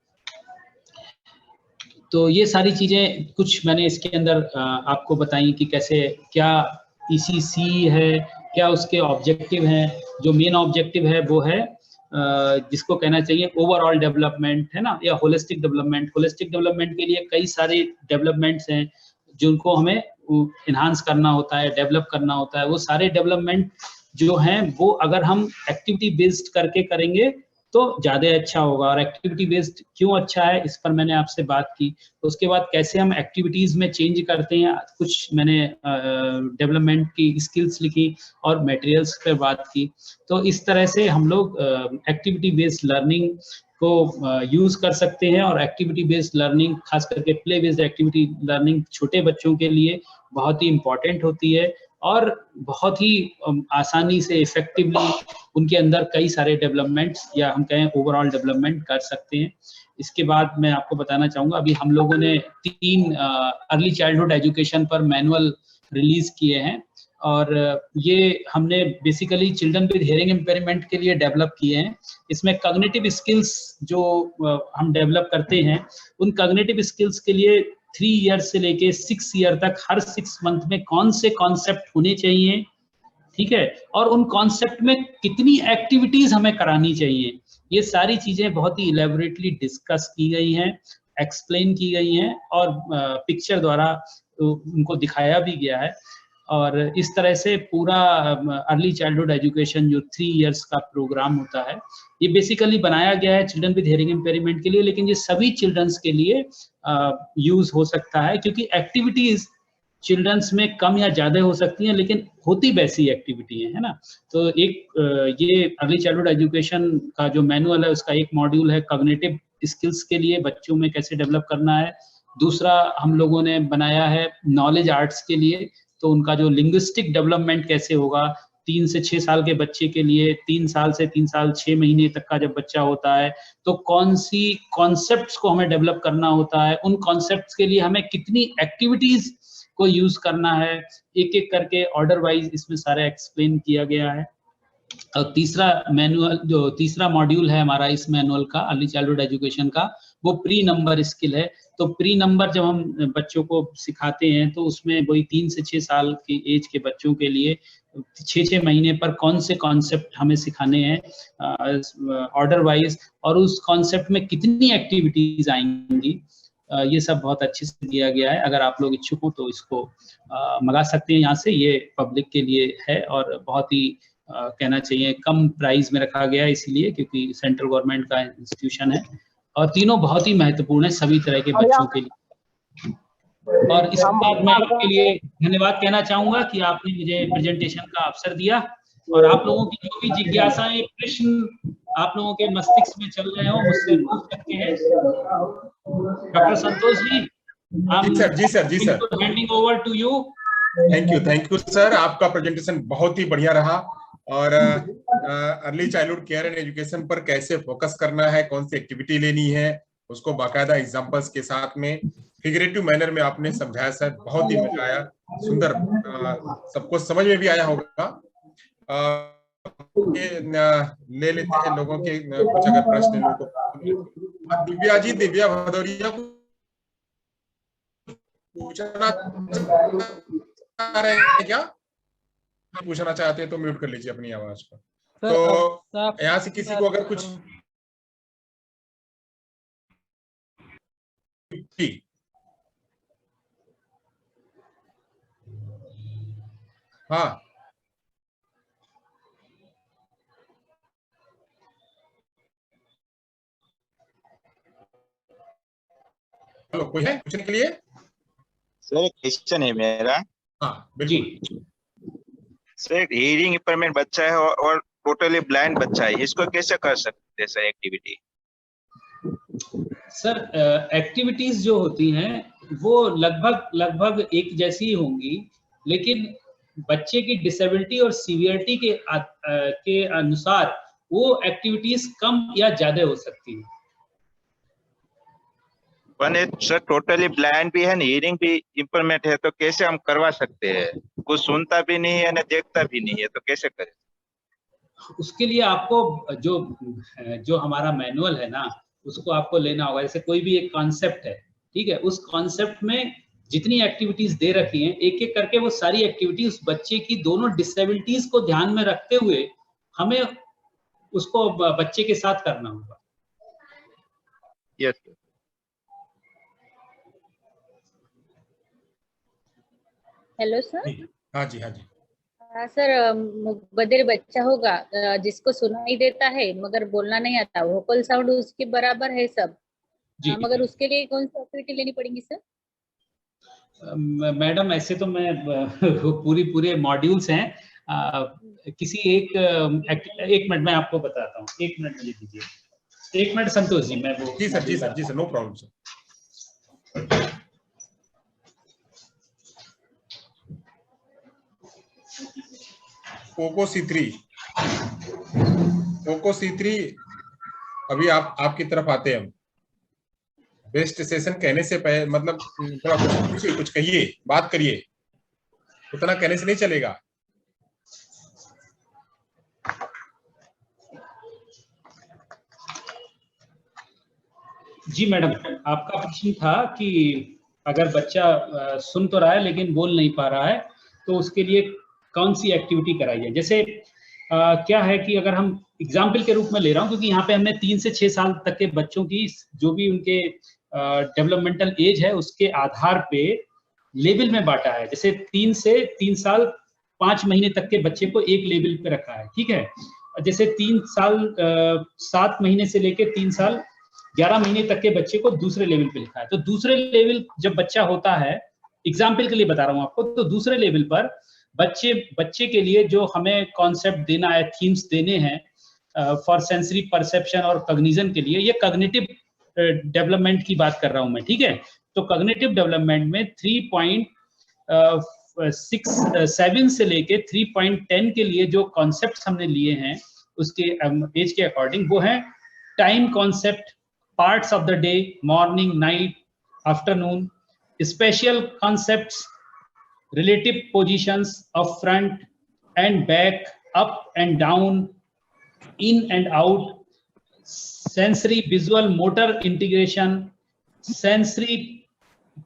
तो ये सारी चीजें कुछ मैंने इसके अंदर आपको बताई कि कैसे, क्या ECC है, क्या उसके ऑब्जेक्टिव हैं। जो मेन ऑब्जेक्टिव है वो है जिसको कहना चाहिए ओवरऑल डेवलपमेंट, है ना, या होलिस्टिक डेवलपमेंट। होलिस्टिक डेवलपमेंट के लिए कई सारे डेवलपमेंट्स हैं जिनको हमें इन्हांस करना होता है, डेवलप करना होता है। वो सारे डेवलपमेंट जो हैं वो अगर हम एक्टिविटी बेस्ड करके करेंगे तो ज्यादा अच्छा होगा। और एक्टिविटी बेस्ड क्यों अच्छा है इस पर मैंने आपसे बात की। तो उसके बाद कैसे हम एक्टिविटीज में चेंज करते हैं, कुछ मैंने डेवलपमेंट की स्किल्स लिखी और मटेरियल्स पर बात की। तो इस तरह से हम लोग एक्टिविटी बेस्ड लर्निंग को यूज कर सकते हैं। और एक्टिविटी बेस्ड लर्निंग, खास करके प्ले बेस्ड एक्टिविटी लर्निंग, छोटे बच्चों के लिए बहुत ही इम्पोर्टेंट होती है और बहुत ही आसानी से इफेक्टिवली उनके अंदर कई सारे डेवलपमेंट्स या हम कहें ओवरऑल डेवलपमेंट कर सकते हैं। इसके बाद मैं आपको बताना चाहूँगा, अभी हम लोगों ने 3 अर्ली चाइल्डहुड एजुकेशन पर मैनुअल रिलीज किए हैं और ये हमने basically children with hearing impairment के लिए डेवलप किए हैं। इसमें कॉग्निटिव स्किल्स जो हम डेवलप करते हैं, उन कॉग्निटिव स्किल्स के लिए 3 ईयर से लेके 6 ईयर तक हर 6 मंथ में कौन से कॉन्सेप्ट होने चाहिए, ठीक है, और उन कॉन्सेप्ट में कितनी एक्टिविटीज हमें करानी चाहिए, ये सारी चीजें बहुत ही इलेबोरेटली डिस्कस की गई हैं, एक्सप्लेन की गई हैं और पिक्चर द्वारा उनको दिखाया भी गया है। और इस तरह से पूरा अर्ली चाइल्डहुड एजुकेशन जो 3 इयर्स का प्रोग्राम होता है, ये बेसिकली बनाया गया है चिल्ड्रन विद हियरिंग इम्पेयरमेंट के लिए, लेकिन ये सभी चिल्ड्रंस के लिए यूज हो सकता है, क्योंकि एक्टिविटीज चिल्ड्रंस में कम या ज्यादा हो सकती हैं, लेकिन होती वैसी एक्टिविटी है ना। तो एक ये अर्ली चाइल्डहुड एजुकेशन का जो मैनुअल है, उसका एक मॉड्यूल है कॉग्निटिव स्किल्स के लिए, बच्चों में कैसे डेवलप करना है। दूसरा हम लोगों ने बनाया है नॉलेज आर्ट्स के लिए, तो उनका जो लिंग्विस्टिक डेवलपमेंट कैसे होगा 3 से 6 साल के बच्चे के लिए, 3 साल से 3 साल 6 महीने तक का जब बच्चा होता है, तो कौन सी कॉन्सेप्ट्स को हमें डेवलप करना होता है, उन कॉन्सेप्ट्स के लिए हमें कितनी एक्टिविटीज को यूज करना है, एक एक करके ऑर्डर वाइज इसमें सारा एक्सप्लेन किया गया है। और तीसरा मॉड्यूल है हमारा इस मैनुअल का अर्ली चाइल्डहुड एजुकेशन का, वो प्री नंबर स्किल है। तो प्री नंबर जब हम बच्चों को सिखाते हैं, तो उसमें वही 3 से 6 साल की एज के बच्चों के लिए 6-6 महीने पर कौन से कॉन्सेप्ट हमें सिखाने हैं ऑर्डर वाइज, और उस कॉन्सेप्ट में कितनी एक्टिविटीज आएंगी, ये सब बहुत अच्छे से दिया गया है। अगर आप लोग इच्छुक हो तो इसको मंगा सकते हैं यहाँ से, ये पब्लिक के लिए है और बहुत ही कहना चाहिए कम प्राइस में रखा गया है, इसलिए क्योंकि सेंट्रल गवर्नमेंट का इंस्टीट्यूशन है, और तीनों बहुत ही महत्वपूर्ण है सभी तरह के बच्चों के लिए। और इसके बाद मैं आपके लिए धन्यवाद कहना चाहूंगा कि आपने मुझे प्रेजेंटेशन का अवसर दिया, और आप लोगों की जो भी जिज्ञासाएं, प्रश्न आप लोगों के मस्तिष्क में चल रहे हो, मुझसे पूछ सकते हैं। डॉक्टर संतोष जी, जी sir handing over to you. Thank you sir, आपका प्रेजेंटेशन बहुत ही बढ़िया रहा, और early childhood care and education पर कैसे फोकस करना है, कौन सी एक्टिविटी लेनी है, उसको बाकायदा एग्जांपल्स के साथ में फिगरेटिव मैनर में आपने समझाया सर, बहुत ही मजा आया, सुंदर, सबको समझ में भी आया होगा। ले लेते हैं लोगों के कुछ अगर प्रश्न लोगों को। दिव्या भदौरिया को पूछना चाह रहे हैं क्या? पूछना चाहते हैं तो म्यूट कर लीजिए अपनी आवाज को। तो यहाँ से किसी को अगर कुछ हाँ हेलो, कोई है पूछने के लिए? सर एक क्वेश्चन है मेरा। हाँ बिल्कुल सर, एक हियरिंग इंपेयरमेंट बच्चा है और टोटली ब्लाइंड बच्चा है, इसको कैसे कर सकते हैं सर एक्टिविटी? सर एक्टिविटीज जो होती हैं वो लगभग एक जैसी ही होंगी, लेकिन बच्चे की डिसेबिलिटी और सीवियरिटी के अनुसार वो एक्टिविटीज कम या ज्यादा हो सकती है। सर टोटली ब्लाइंड भी है, हियरिंग भी इंपेयरमेंट है, तो कैसे हम करवा सकते हैं? कुछ सुनता भी नहीं है ना देखता भी नहीं है, तो कैसे करें? उसके लिए आपको जो हमारा मैनुअल है ना, उसको आपको लेना होगा। जैसे कोई भी एक कॉन्सेप्ट है, ठीक है, उस कॉन्सेप्ट में जितनी एक्टिविटीज दे रखी हैं, एक एक करके वो सारी एक्टिविटी उस बच्चे की दोनों डिसेबिलिटीज को ध्यान में रखते हुए हमें उसको बच्चे के साथ करना होगा। यस। Hello sir. हाँ जी सर, बधिर बच्चा होगा जिसको सुनाई देता है मगर बोलना नहीं आता, वोकल साउंड उसके बराबर है सब, मगर उसके लिए कौन सी एक्टिविटी लेनी पड़ेगी सर? मैडम ऐसे तो मैं पूरे मॉड्यूल्स हैं, किसी एक मिनट मैं आपको बताता हूँ, 1 मिनट मुझे दीजिए। 1 मिनट संतोष जी, मैं वो जी sir no problem sir. Poco C3 अभी आपकी तरफ आते हैं हम। बेस्ट सेशन कहने से पहले मतलब थोड़ा कुछ कहिए, बात करिए, उतना कहने से नहीं चलेगा। जी मैडम, आपका प्रश्न था कि अगर बच्चा सुन तो रहा है लेकिन बोल नहीं पा रहा है, तो उसके लिए कौन सी एक्टिविटी कराई जाए। जैसे क्या है कि अगर हम एग्जाम्पल के रूप में ले रहा हूँ, क्योंकि यहाँ पे हमने 3 से 6 साल तक के बच्चों की जो भी उनके डेवलपमेंटल एज है उसके आधार पे लेवल में बांटा है। जैसे 3 से 3 साल 5 महीने तक के बच्चे को एक लेवल पे रखा है, ठीक है। जैसे 3 साल 7 महीने से लेके 3 साल 11 महीने तक के बच्चे को दूसरे लेवल पे लिखा है। तो दूसरे लेवल जब बच्चा होता है, एग्जाम्पल के लिए बता रहा हूँ आपको, तो दूसरे लेवल पर बच्चे के लिए जो हमें कॉन्सेप्ट देना है, थीम्स देने हैं फॉर सेंसरी परसेप्शन और कॉग्निशन के लिए, ये कॉग्निटिव डेवलपमेंट की बात कर रहा हूं मैं, ठीक है। तो कॉग्निटिव डेवलपमेंट में 3.7 से लेके 3.10 के लिए जो कॉन्सेप्ट्स हमने लिए हैं उसके एज के अकॉर्डिंग, वो है time concept, parts of the day, morning, night, afternoon, special concepts, relative positions of front and back, up and down, in and out, sensory visual motor integration, sensory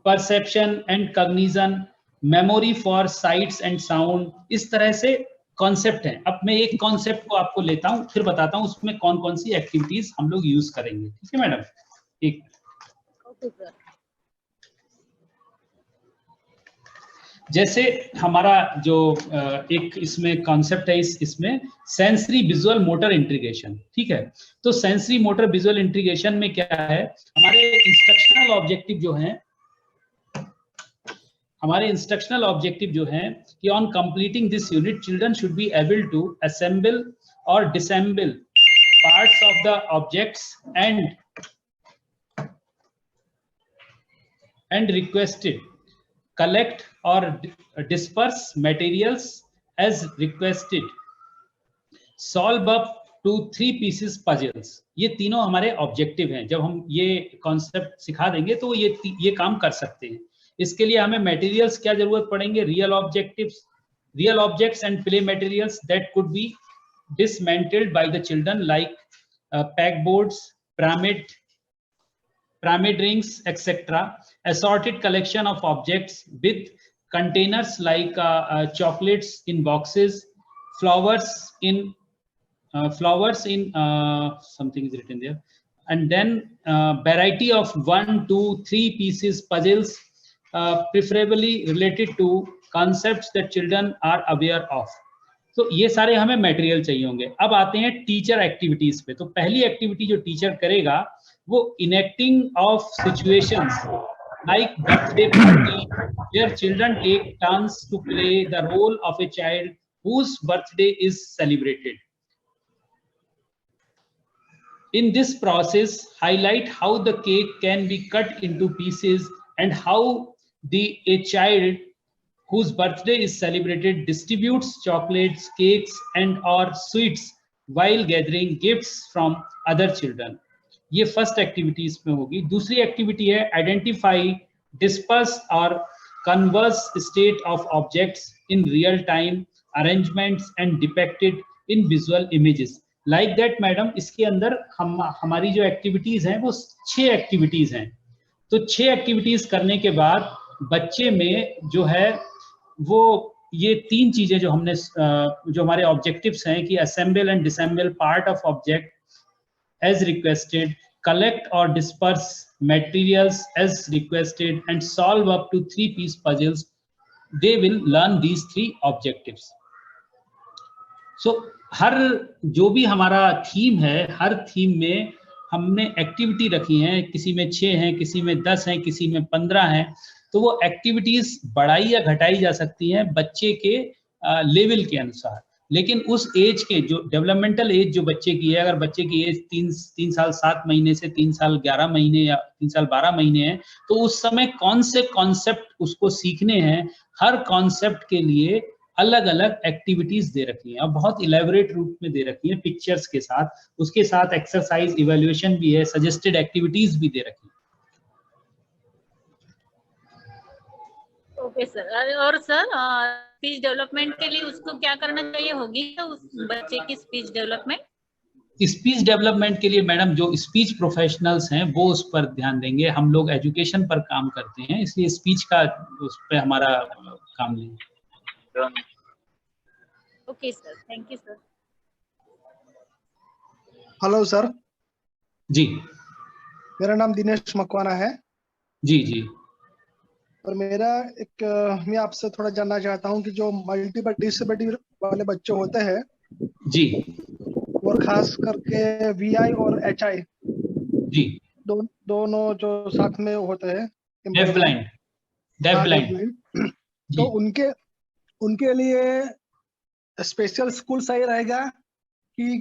perception and cognition, memory for sights and sound। इस तरह से concept है। अब मैं एक concept को आपको लेता हूं, फिर बताता हूं उसमें कौन कौन सी एक्टिविटीज हम लोग यूज करेंगे, ठीक है मैडम। एक जैसे हमारा जो एक इसमें कॉन्सेप्ट है, इसमें सेंसरी विजुअल मोटर इंटीग्रेशन, ठीक है। तो सेंसरी मोटर विजुअल इंटीग्रेशन में क्या है, हमारे इंस्ट्रक्शनल ऑब्जेक्टिव जो है कि on completing this unit children should be able to assemble और disassemble parts of the objects and requested, collect or disperse materials as requested, solve up to 3 pieces puzzles। ये तीनों हमारे ऑब्जेक्टिव हैं। जब हम ये कॉन्सेप्ट सिखा देंगे तो ये काम कर सकते हैं। इसके लिए हमें मटेरियल्स क्या जरूरत पड़ेंगे, real objects and play materials that could be dismantled by the children like pegboards, pyramid rings, etc. Assorted collection of objects with containers like chocolates in boxes, flowers in something is written there, and then variety of 1, 2, 3 pieces puzzles, preferably related to concepts that children are aware of। तो ये सारे हमें material चाहिए होंगे। अब आते हैं teacher activities पे। तो पहली एक्टिविटी जो टीचर करेगा वो enacting of situations like birthday party where children take turns to play the role of a child whose birthday is celebrated। In this process, highlight how the cake can be cut into pieces and how a child whose birthday is celebrated distributes chocolates, cakes and or sweets while gathering gifts from other children। ये first activity इसमें होगी। दूसरी activity है identify, disperse और converse state of objects in real time, arrangements and depicted in visual images. Like that madam, इसके अंदर हमारी जो एक्टिविटीज हैं वो 6 एक्टिविटीज हैं। तो 6 एक्टिविटीज करने के बाद बच्चे में जो है वो ये 3 चीजें जो हमने जो हमारे ऑब्जेक्टिव्स हैं कि assemble and disassemble part of object as requested, collect or disperse materials as requested and solve up to 3-piece puzzles, they will learn these 3 objectives। So हर जो भी हमारा थीम है, हर थीम में हमने एक्टिविटी रखी है, किसी में 6 हैं, किसी में 10 हैं, किसी में 15 हैं। तो वो एक्टिविटीज बढ़ाई या घटाई जा सकती हैं बच्चे के लेवल के अनुसार। लेकिन उस एज के जो डेवलपमेंटल एज जो बच्चे की है, अगर बच्चे की एज 3 साल 7 महीने से 3 साल 11 महीने या 3 साल 12 महीने है, तो उस समय कौन से कॉन्सेप्ट उसको सीखने हैं, हर कॉन्सेप्ट के लिए अलग अलग एक्टिविटीज दे रखी हैं और बहुत इलेबोरेट रूप में दे रखी हैं पिक्चर्स के साथ। उसके साथ एक्सरसाइज, इवैल्यूएशन भी है, सजेस्टेड एक्टिविटीज भी दे रखी हैं। Okay sir. और सर स्पीच डेवलपमेंट के लिए उसको क्या करना चाहिए, होगी तो उस बच्चे की स्पीच डेवलपमेंट? स्पीच डेवलपमेंट के लिए मैडम जो स्पीच प्रोफेशनल्स हैं वो उस पर ध्यान देंगे। हम लोग एजुकेशन पर काम करते हैं, इसलिए स्पीच का उस पर हमारा काम नहीं। Okay sir, thank you sir. Hello sir. जी, मेरा नाम दिनेश मकवाना है। जी जी। और मेरा एक मैं आपसे थोड़ा जानना चाहता हूँ कि जो मल्टीपल डिसेबिलिटी वाले बच्चे होते हैं जी और खास करके VI और HI जी, दोनों जो साथ में होते हैं डेफ ब्लाइंड, डेफ हाँ, ब्लाइंड deafblind, जी। तो उनके लिए स्पेशल स्कूल सही रहेगा कि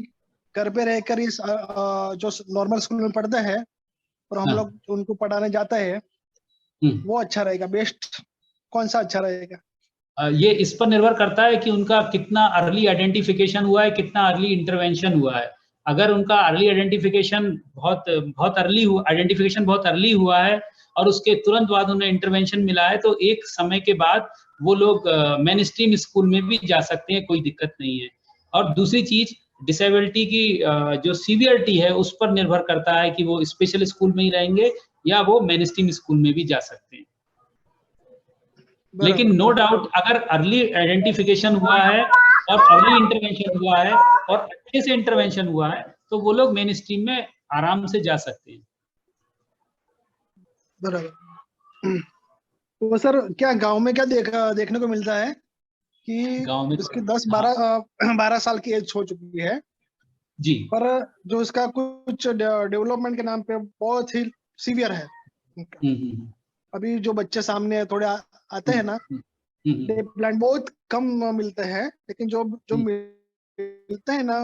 घर पे रहकर इस जो नॉर्मल स्कूल में पढ़ते हैं और हम हाँ। लोग उनको पढ़ाने जाते हैं वो अच्छा रहेगा? बेस्ट कौन सा अच्छा रहेगा? ये इस पर निर्भर करता है कि उनका कितना अर्ली आइडेंटिफिकेशन हुआ है, कितना अर्ली इंटरवेंशन हुआ है। अगर उनका अर्ली आइडेंटिफिकेशन बहुत अर्ली हुआ, आइडेंटिफिकेशन बहुत अर्ली हुआ है और उसके तुरंत बाद उन्हें इंटरवेंशन मिला है, तो एक समय के बाद वो लोग मेन स्ट्रीम स्कूल में भी जा सकते हैं, कोई दिक्कत नहीं है। और दूसरी चीज, डिसेबिलिटी की जो सीवियरिटी है उस पर निर्भर करता है कि वो स्पेशल स्कूल में ही रहेंगे या वो मेन स्ट्रीम स्कूल में भी जा सकते हैं। लेकिन नो डाउट अगर अर्ली आइडेंटिफिकेशन हुआ है और अर्ली इंटरवेंशन हुआ है और अच्छे से इंटरवेंशन हुआ है तो वो लोग मेन स्ट्रीम में आराम से जा सकते हैं। बराबर। तो सर क्या गांव में क्या देखने को मिलता है कि गांव में इसकी 10-12 साल की एज हो चुकी है जी, पर जो इसका कुछ डेवलपमेंट के नाम पे बहुत ही सीवियर है। अभी जो बच्चे सामने थोड़े आते हैं ना, डेफब्लाइंड बहुत कम मिलते हैं, लेकिन जो मिलते हैं ना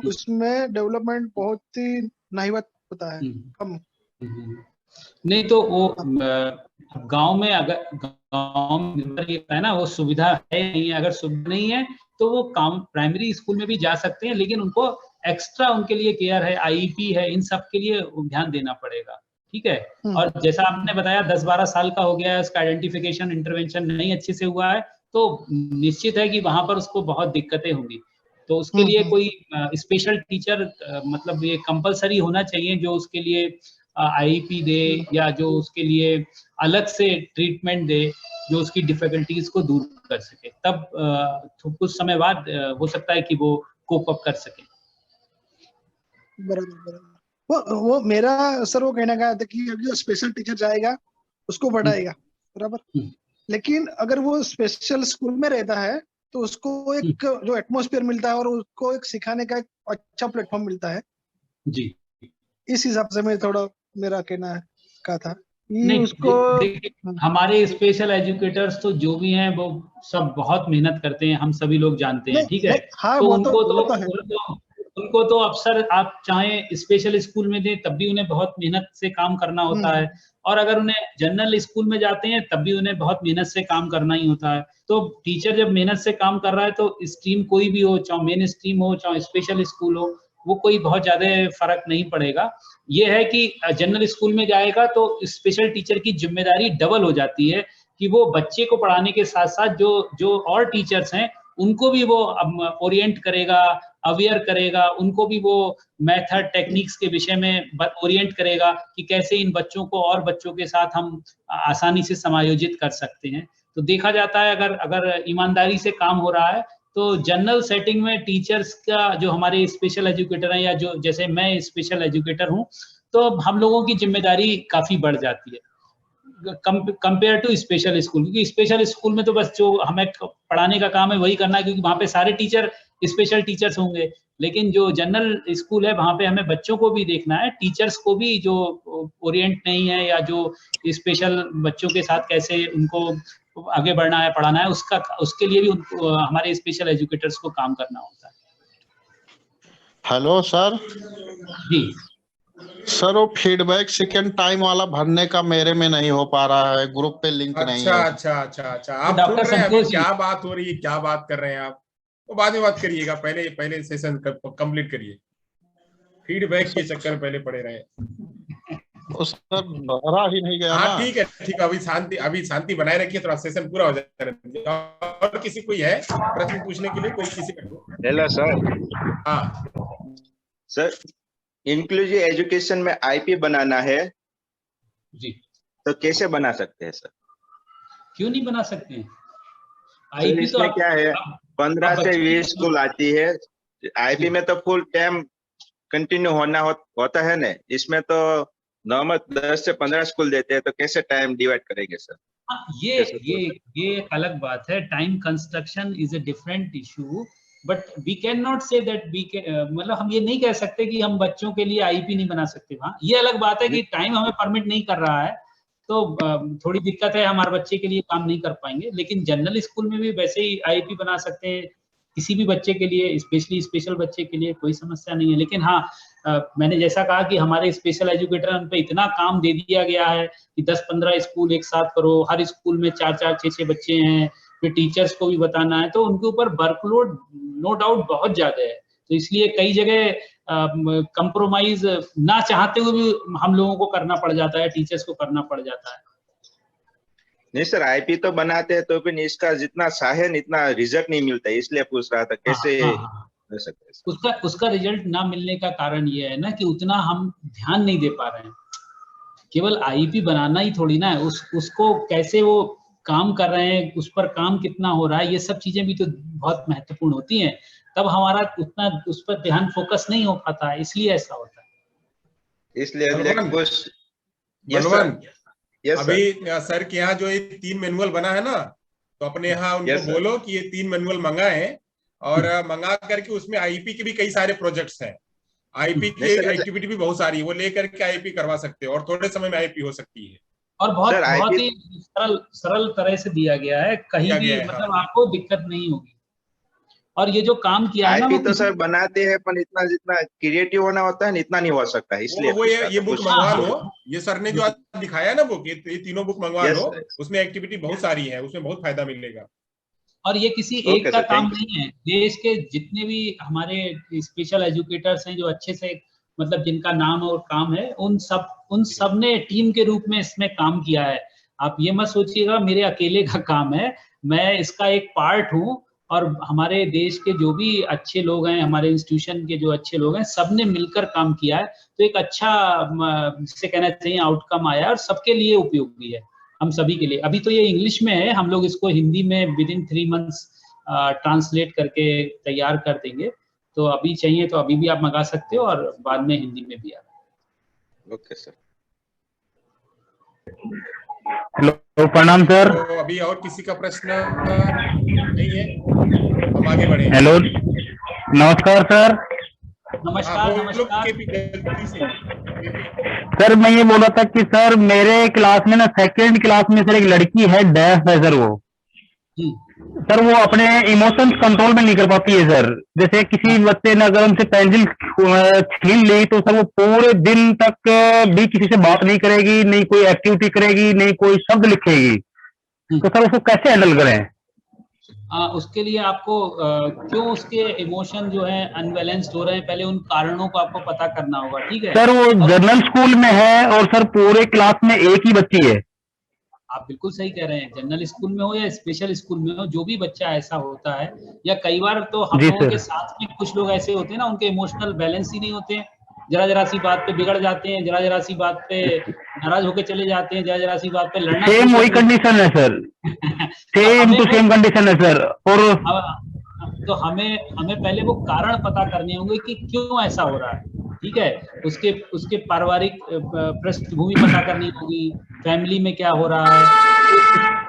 उसमें डेवलपमेंट बहुत ही नहिवत होता है, कम। नहीं तो वो गांव में अगर गांव में ये है ना, वो सुविधा है नहीं है, अगर सुविधा नहीं है तो वो काम प्राइमरी स्कूल में भी जा सकते हैं, लेकिन उनको एक्स्ट्रा उनके लिए केयर है, IEP है, इन सब के लिए ध्यान देना पड़ेगा। ठीक है। और जैसा आपने बताया 10-12 साल का हो गया है, उसका आइडेंटिफिकेशन इंटरवेंशन नहीं अच्छे से हुआ है, तो निश्चित है कि वहां पर उसको बहुत दिक्कतें होंगी। तो उसके लिए कोई स्पेशल टीचर मतलब ये कंपलसरी होना चाहिए जो उसके लिए IEP दे या जो उसके लिए अलग से ट्रीटमेंट दे, जो उसकी डिफिकल्टीज को दूर कर सके, तब कुछ समय बाद हो सकता है कि वो कोप अप कर सके। बराबर। वो मेरा सर वो कहना का था कि अभी जो स्पेशल टीचर जाएगा उसको पढ़ाएगा, बराबर, लेकिन अगर वो स्पेशल स्कूल में रहता है तो उसको एक जो एटमॉस्फेयर मिलता है और उसको एक सिखाने का एक अच्छा प्लेटफॉर्म मिलता है जी। इस हिसाब से मैं थोड़ा मेरा कहना का था नहीं, उसको हमारे स्पेशल एजुकेटर्स तो जो भी हैं वो सब बहुत मेहनत करते हैं, हम सभी लोग जानते हैं। ठीक है। हाँ, तो उनको तो अक्सर आप चाहे स्पेशल स्कूल में दें तब भी उन्हें बहुत मेहनत से काम करना होता है, और अगर उन्हें जनरल स्कूल में जाते हैं तब भी उन्हें बहुत मेहनत से काम करना ही होता है। तो टीचर जब मेहनत से काम कर रहा है तो स्ट्रीम कोई भी हो, चाहे मेन स्ट्रीम हो चाहे स्पेशल स्कूल हो, वो कोई बहुत ज्यादा फर्क नहीं पड़ेगा। ये है कि जनरल स्कूल में जाएगा तो स्पेशल टीचर की जिम्मेदारी डबल हो जाती है कि वो बच्चे को पढ़ाने के साथ साथ जो और टीचर्स हैं उनको भी वो ओरिएंट करेगा, अवेयर करेगा, उनको भी वो मेथड टेक्निक्स के विषय में ओरिएंट करेगा कि कैसे इन बच्चों को और बच्चों के साथ हम आसानी से समायोजित कर सकते हैं। तो देखा जाता है अगर ईमानदारी से काम हो रहा है तो जनरल सेटिंग में टीचर्स का, जो हमारे स्पेशल एजुकेटर हैं या जो जैसे मैं स्पेशल एजुकेटर हूं, तो हम लोगों की जिम्मेदारी काफी बढ़ जाती है कंपेयर टू स्पेशल स्कूल, क्योंकि स्पेशल स्कूल में तो बस जो हमें पढ़ाने का काम है वही करना है, क्योंकि वहां पे सारे टीचर स्पेशल टीचर्स होंगे। लेकिन जो जनरल स्कूल है वहां पे हमें बच्चों को भी देखना है, टीचर्स को भी जो ओरिएंट नहीं है या जो स्पेशल बच्चों के साथ कैसे उनको आगे बढ़ना है, पढ़ाना है, उसके लिए भी उनको हमारे स्पेशल एजुकेटर्स को काम करना होता है। Hello sir. जी सर वो फीडबैक सेकंड टाइम वाला भरने का मेरे में नहीं हो पा रहा है, ग्रुप पे लिंक नहीं है। अच्छा आप सुन रहे हैं अभी क्या बात हो रही है, क्या बात कर रहे हैं आप? वो बाद में बात करिएगा, पहले सेशन कंप्लीट करिए, फीडबैक के चक्कर में पहले पड़े रहे। सर भरा ही नहीं गया। हाँ ठीक है, अभी शांति बनाए रखिए, थोड़ा सेशन पूरा हो जाए। और किसी कोई है प्रश्न पूछने के लिए? कोई किसी का? Hello sir. हाँ सर, इंक्लूसिव एजुकेशन में IP बनाना है जी, तो कैसे बना सकते हैं सर? क्यों नहीं बना सकते हैं? IP इसमें क्या है, 15 से 20 स्कूल आती है, IP में तो फुल टाइम कंटिन्यू होता है ना, इसमें तो नॉर्मल 10 से 15 स्कूल देते हैं, तो कैसे टाइम डिवाइड करेंगे सर? ये एक अलग बात है। Time construction is a different issue, but we can not say that मतलब हम ये नहीं कह सकते कि हम बच्चों के लिए आईपी नहीं बना सकते। वहाँ ये अलग बात है कि टाइम हमें परमिट नहीं कर रहा है तो थोड़ी दिक्कत है, हमारे बच्चे के लिए काम नहीं कर पाएंगे। लेकिन जनरल स्कूल में भी वैसे ही आईपी बना सकते हैं किसी भी बच्चे के लिए, स्पेशली स्पेशल बच्चे के लिए कोई समस्या नहीं है। लेकिन हाँ, मैंने जैसा कहा कि हमारे स्पेशल एजुकेटर उन पे इतना काम दे दिया गया है कि 10-15 स्कूल एक साथ करो, हर स्कूल में 4-4, 6-6 बच्चे हैं, फिर टीचर्स को भी बताना है, तो उनके ऊपर वर्कलोड नो डाउट बहुत ज्यादा है। तो इसलिए कई जगह कंप्रोमाइज ना चाहते हुए भी हम लोगों को करना पड़ जाता है, टीचर्स को करना पड़ जाता है। नहीं सर, आईपी तो बनाते हैं तो फिर इसका जितना चाहे इतना रिजल्ट नहीं मिलता है, इसलिए पूछ रहा था कैसे हो सकता है। उसका रिजल्ट ना मिलने का कारण ये है ना कि उतना हम ध्यान नहीं दे पा रहे हैं। केवल आईपी बनाना ही थोड़ी ना है, उसको कैसे वो काम कर रहे हैं, उस पर काम कितना हो रहा है, ये सब चीजें भी तो बहुत महत्वपूर्ण होती हैं। तब हमारा उतना उस पर ध्यान फोकस नहीं हो पाता है, इसलिए ऐसा होता है। इसलिए अभी सर के यहाँ जो ये 3 मैनुअल बना है ना, तो अपने यहाँ उनको बोलो कि ये 3 मैनुअल मंगाए और मंगा करके उसमें आईपी के भी कई सारे प्रोजेक्ट्स हैं। आईपी की एक्टिविटी भी बहुत सारी है, वो लेकर के आईपी करवा सकते हो और थोड़े समय में आईपी हो सकती है। और बहुत ही सरल तरह से दिया गया है, कहीं भी मतलब आपको दिक्कत नहीं होगी। और ये जो काम किया है ना, आईपी तो सर बनाते हैं पर इतना जितना क्रिएटिव होना होता है इतना नहीं हो सकता है। इसलिए वो ये बुक मंगवा लो, ये सर ने जो आज दिखाया ना बुक, ये तीनों बुक मंगवा लो, उसमें एक्टिविटी बहुत सारी है, उसमें बहुत फायदा मिलेगा। और ये किसी एक का काम नहीं है, देश के जितने भी हमारे स्पेशल एजुकेटर्स हैं जो अच्छे से मतलब जिनका नाम और काम है, उन सब ने टीम के रूप में इसमें काम किया है। आप ये मत सोचिएगा मेरे अकेले का काम है, मैं इसका एक पार्ट हूँ। और हमारे देश के जो भी अच्छे लोग हैं, हमारे इंस्टीट्यूशन के जो अच्छे लोग हैं, सबने मिलकर काम किया है, तो एक अच्छा जिसे कहना चाहिए आउटकम आया और सबके लिए उपयोगी है, हम सभी के लिए। अभी तो ये इंग्लिश में है, हम लोग इसको हिंदी में विदिन 3 मंथ्स ट्रांसलेट करके तैयार कर देंगे। तो अभी चाहिए तो अभी भी आप मंगा सकते हो और बाद में हिंदी में भी आ रहा है। Okay sir. हेलो, प्रणाम सर। तो अभी और किसी का प्रश्न नहीं है, हम आगे बढ़े। हेलो, नमस्कार सर। नमस्कार। सर मैं ये बोल रहा था कि सर मेरे क्लास में ना 2nd क्लास में सर एक लड़की है, डेफ है सर वो। सर वो अपने इमोशंस कंट्रोल में नहीं कर पाती है सर। जैसे किसी बच्चे ने अगर उनसे पेंसिल छीन ली तो सर वो पूरे दिन तक भी किसी से बात नहीं करेगी, नहीं कोई एक्टिविटी करेगी, नहीं कोई शब्द लिखेगी। तो सर उसको कैसे हैंडल करें? उसके लिए आपको क्यों उसके इमोशन जो है अनबैलेंस्ड हो रहे हैं, पहले उन कारणों को आपको पता करना होगा, ठीक है सर? वो जनरल स्कूल में है और सर पूरे क्लास में एक ही बच्ची है। आप बिल्कुल सही कह रहे हैं, जनरल स्कूल में हो या स्पेशल स्कूल में हो, जो भी बच्चा ऐसा होता है, या कई बार तो हम लोगों के साथ में कुछ लोग ऐसे होते हैं ना, उनके इमोशनल बैलेंस ही नहीं होते हैं, जरा सी बात पे बिगड़ जाते हैं, जरा सी बात पे नाराज होकर चले जाते हैं, जरा सी बात पे लड़ना। सेम वही कंडीशन है sir, same to same condition है सर। और तो हमें पहले वो कारण पता करने होंगे कि क्यों ऐसा हो रहा है, ठीक है? उसके पारिवारिक पृष्ठभूमि पता करनी होगी, फैमिली में क्या हो रहा है।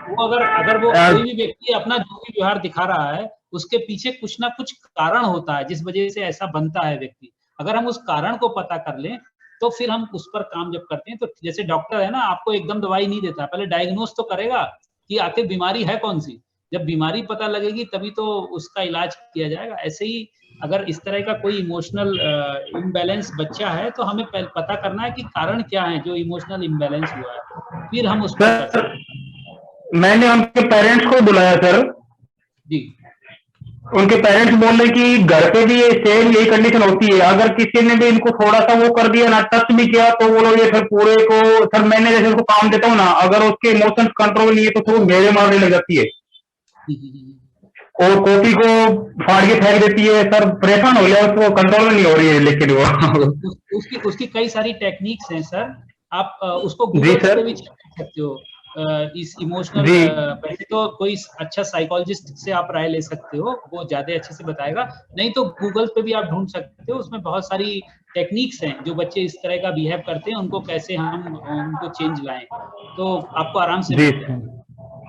वो अगर वो कोई भी व्यक्ति अपना जो भी व्यवहार दिखा रहा है, उसके पीछे कुछ ना कुछ कारण होता है जिस वजह से ऐसा बनता है व्यक्ति। अगर हम उस कारण को पता कर लें तो फिर हम उस पर काम जब करते हैं, तो जैसे डॉक्टर है ना, आपको एकदम दवाई नहीं देता, पहले डायग्नोस तो करेगा कि आखिर बीमारी है कौन सी। जब बीमारी पता लगेगी तभी तो उसका इलाज किया जाएगा। ऐसे ही अगर इस तरह का कोई इमोशनल इम्बैलेंस बच्चा है तो हमें पता करना है कि कारण क्या है जो इमोशनल इम्बैलेंस हुआ है, फिर हम उस पर। मैंने उनके पेरेंट्स को बुलाया सर जी। उनके पेरेंट्स बोल रहे कि घर पे भी ये सेम यही कंडीशन होती है, अगर किसी ने भी इनको थोड़ा सा वो कर दिया ना, टच भी किया, तो वो लोग ये फिर पूरे को सर मैंने जैसे उनको काम देता हूँ ना, अगर उसके इमोशंस कंट्रोल नहीं है तो फिर वो मेरे मारने लग जाती है और कॉपी को फाड़ के फेंक देती है। सर परेशान हो गया, उसको कंट्रोल नहीं हो रही है। लेकिन वो उसकी कई सारी टेक्निक्स हैं सर, आप उसको गूगल पे भी चेक कर सकते हो। इस इमोशनल पहले तो कोई अच्छा साइकोलॉजिस्ट से आप राय ले सकते हो, वो ज्यादा अच्छे से बताएगा, नहीं तो गूगल पे भी आप ढूंढ सकते हो। उसमें बहुत सारी टेक्निक्स हैं, जो बच्चे इस तरह का बिहेव करते हैं उनको कैसे हम उनको चेंज लाएं, तो आपको आराम से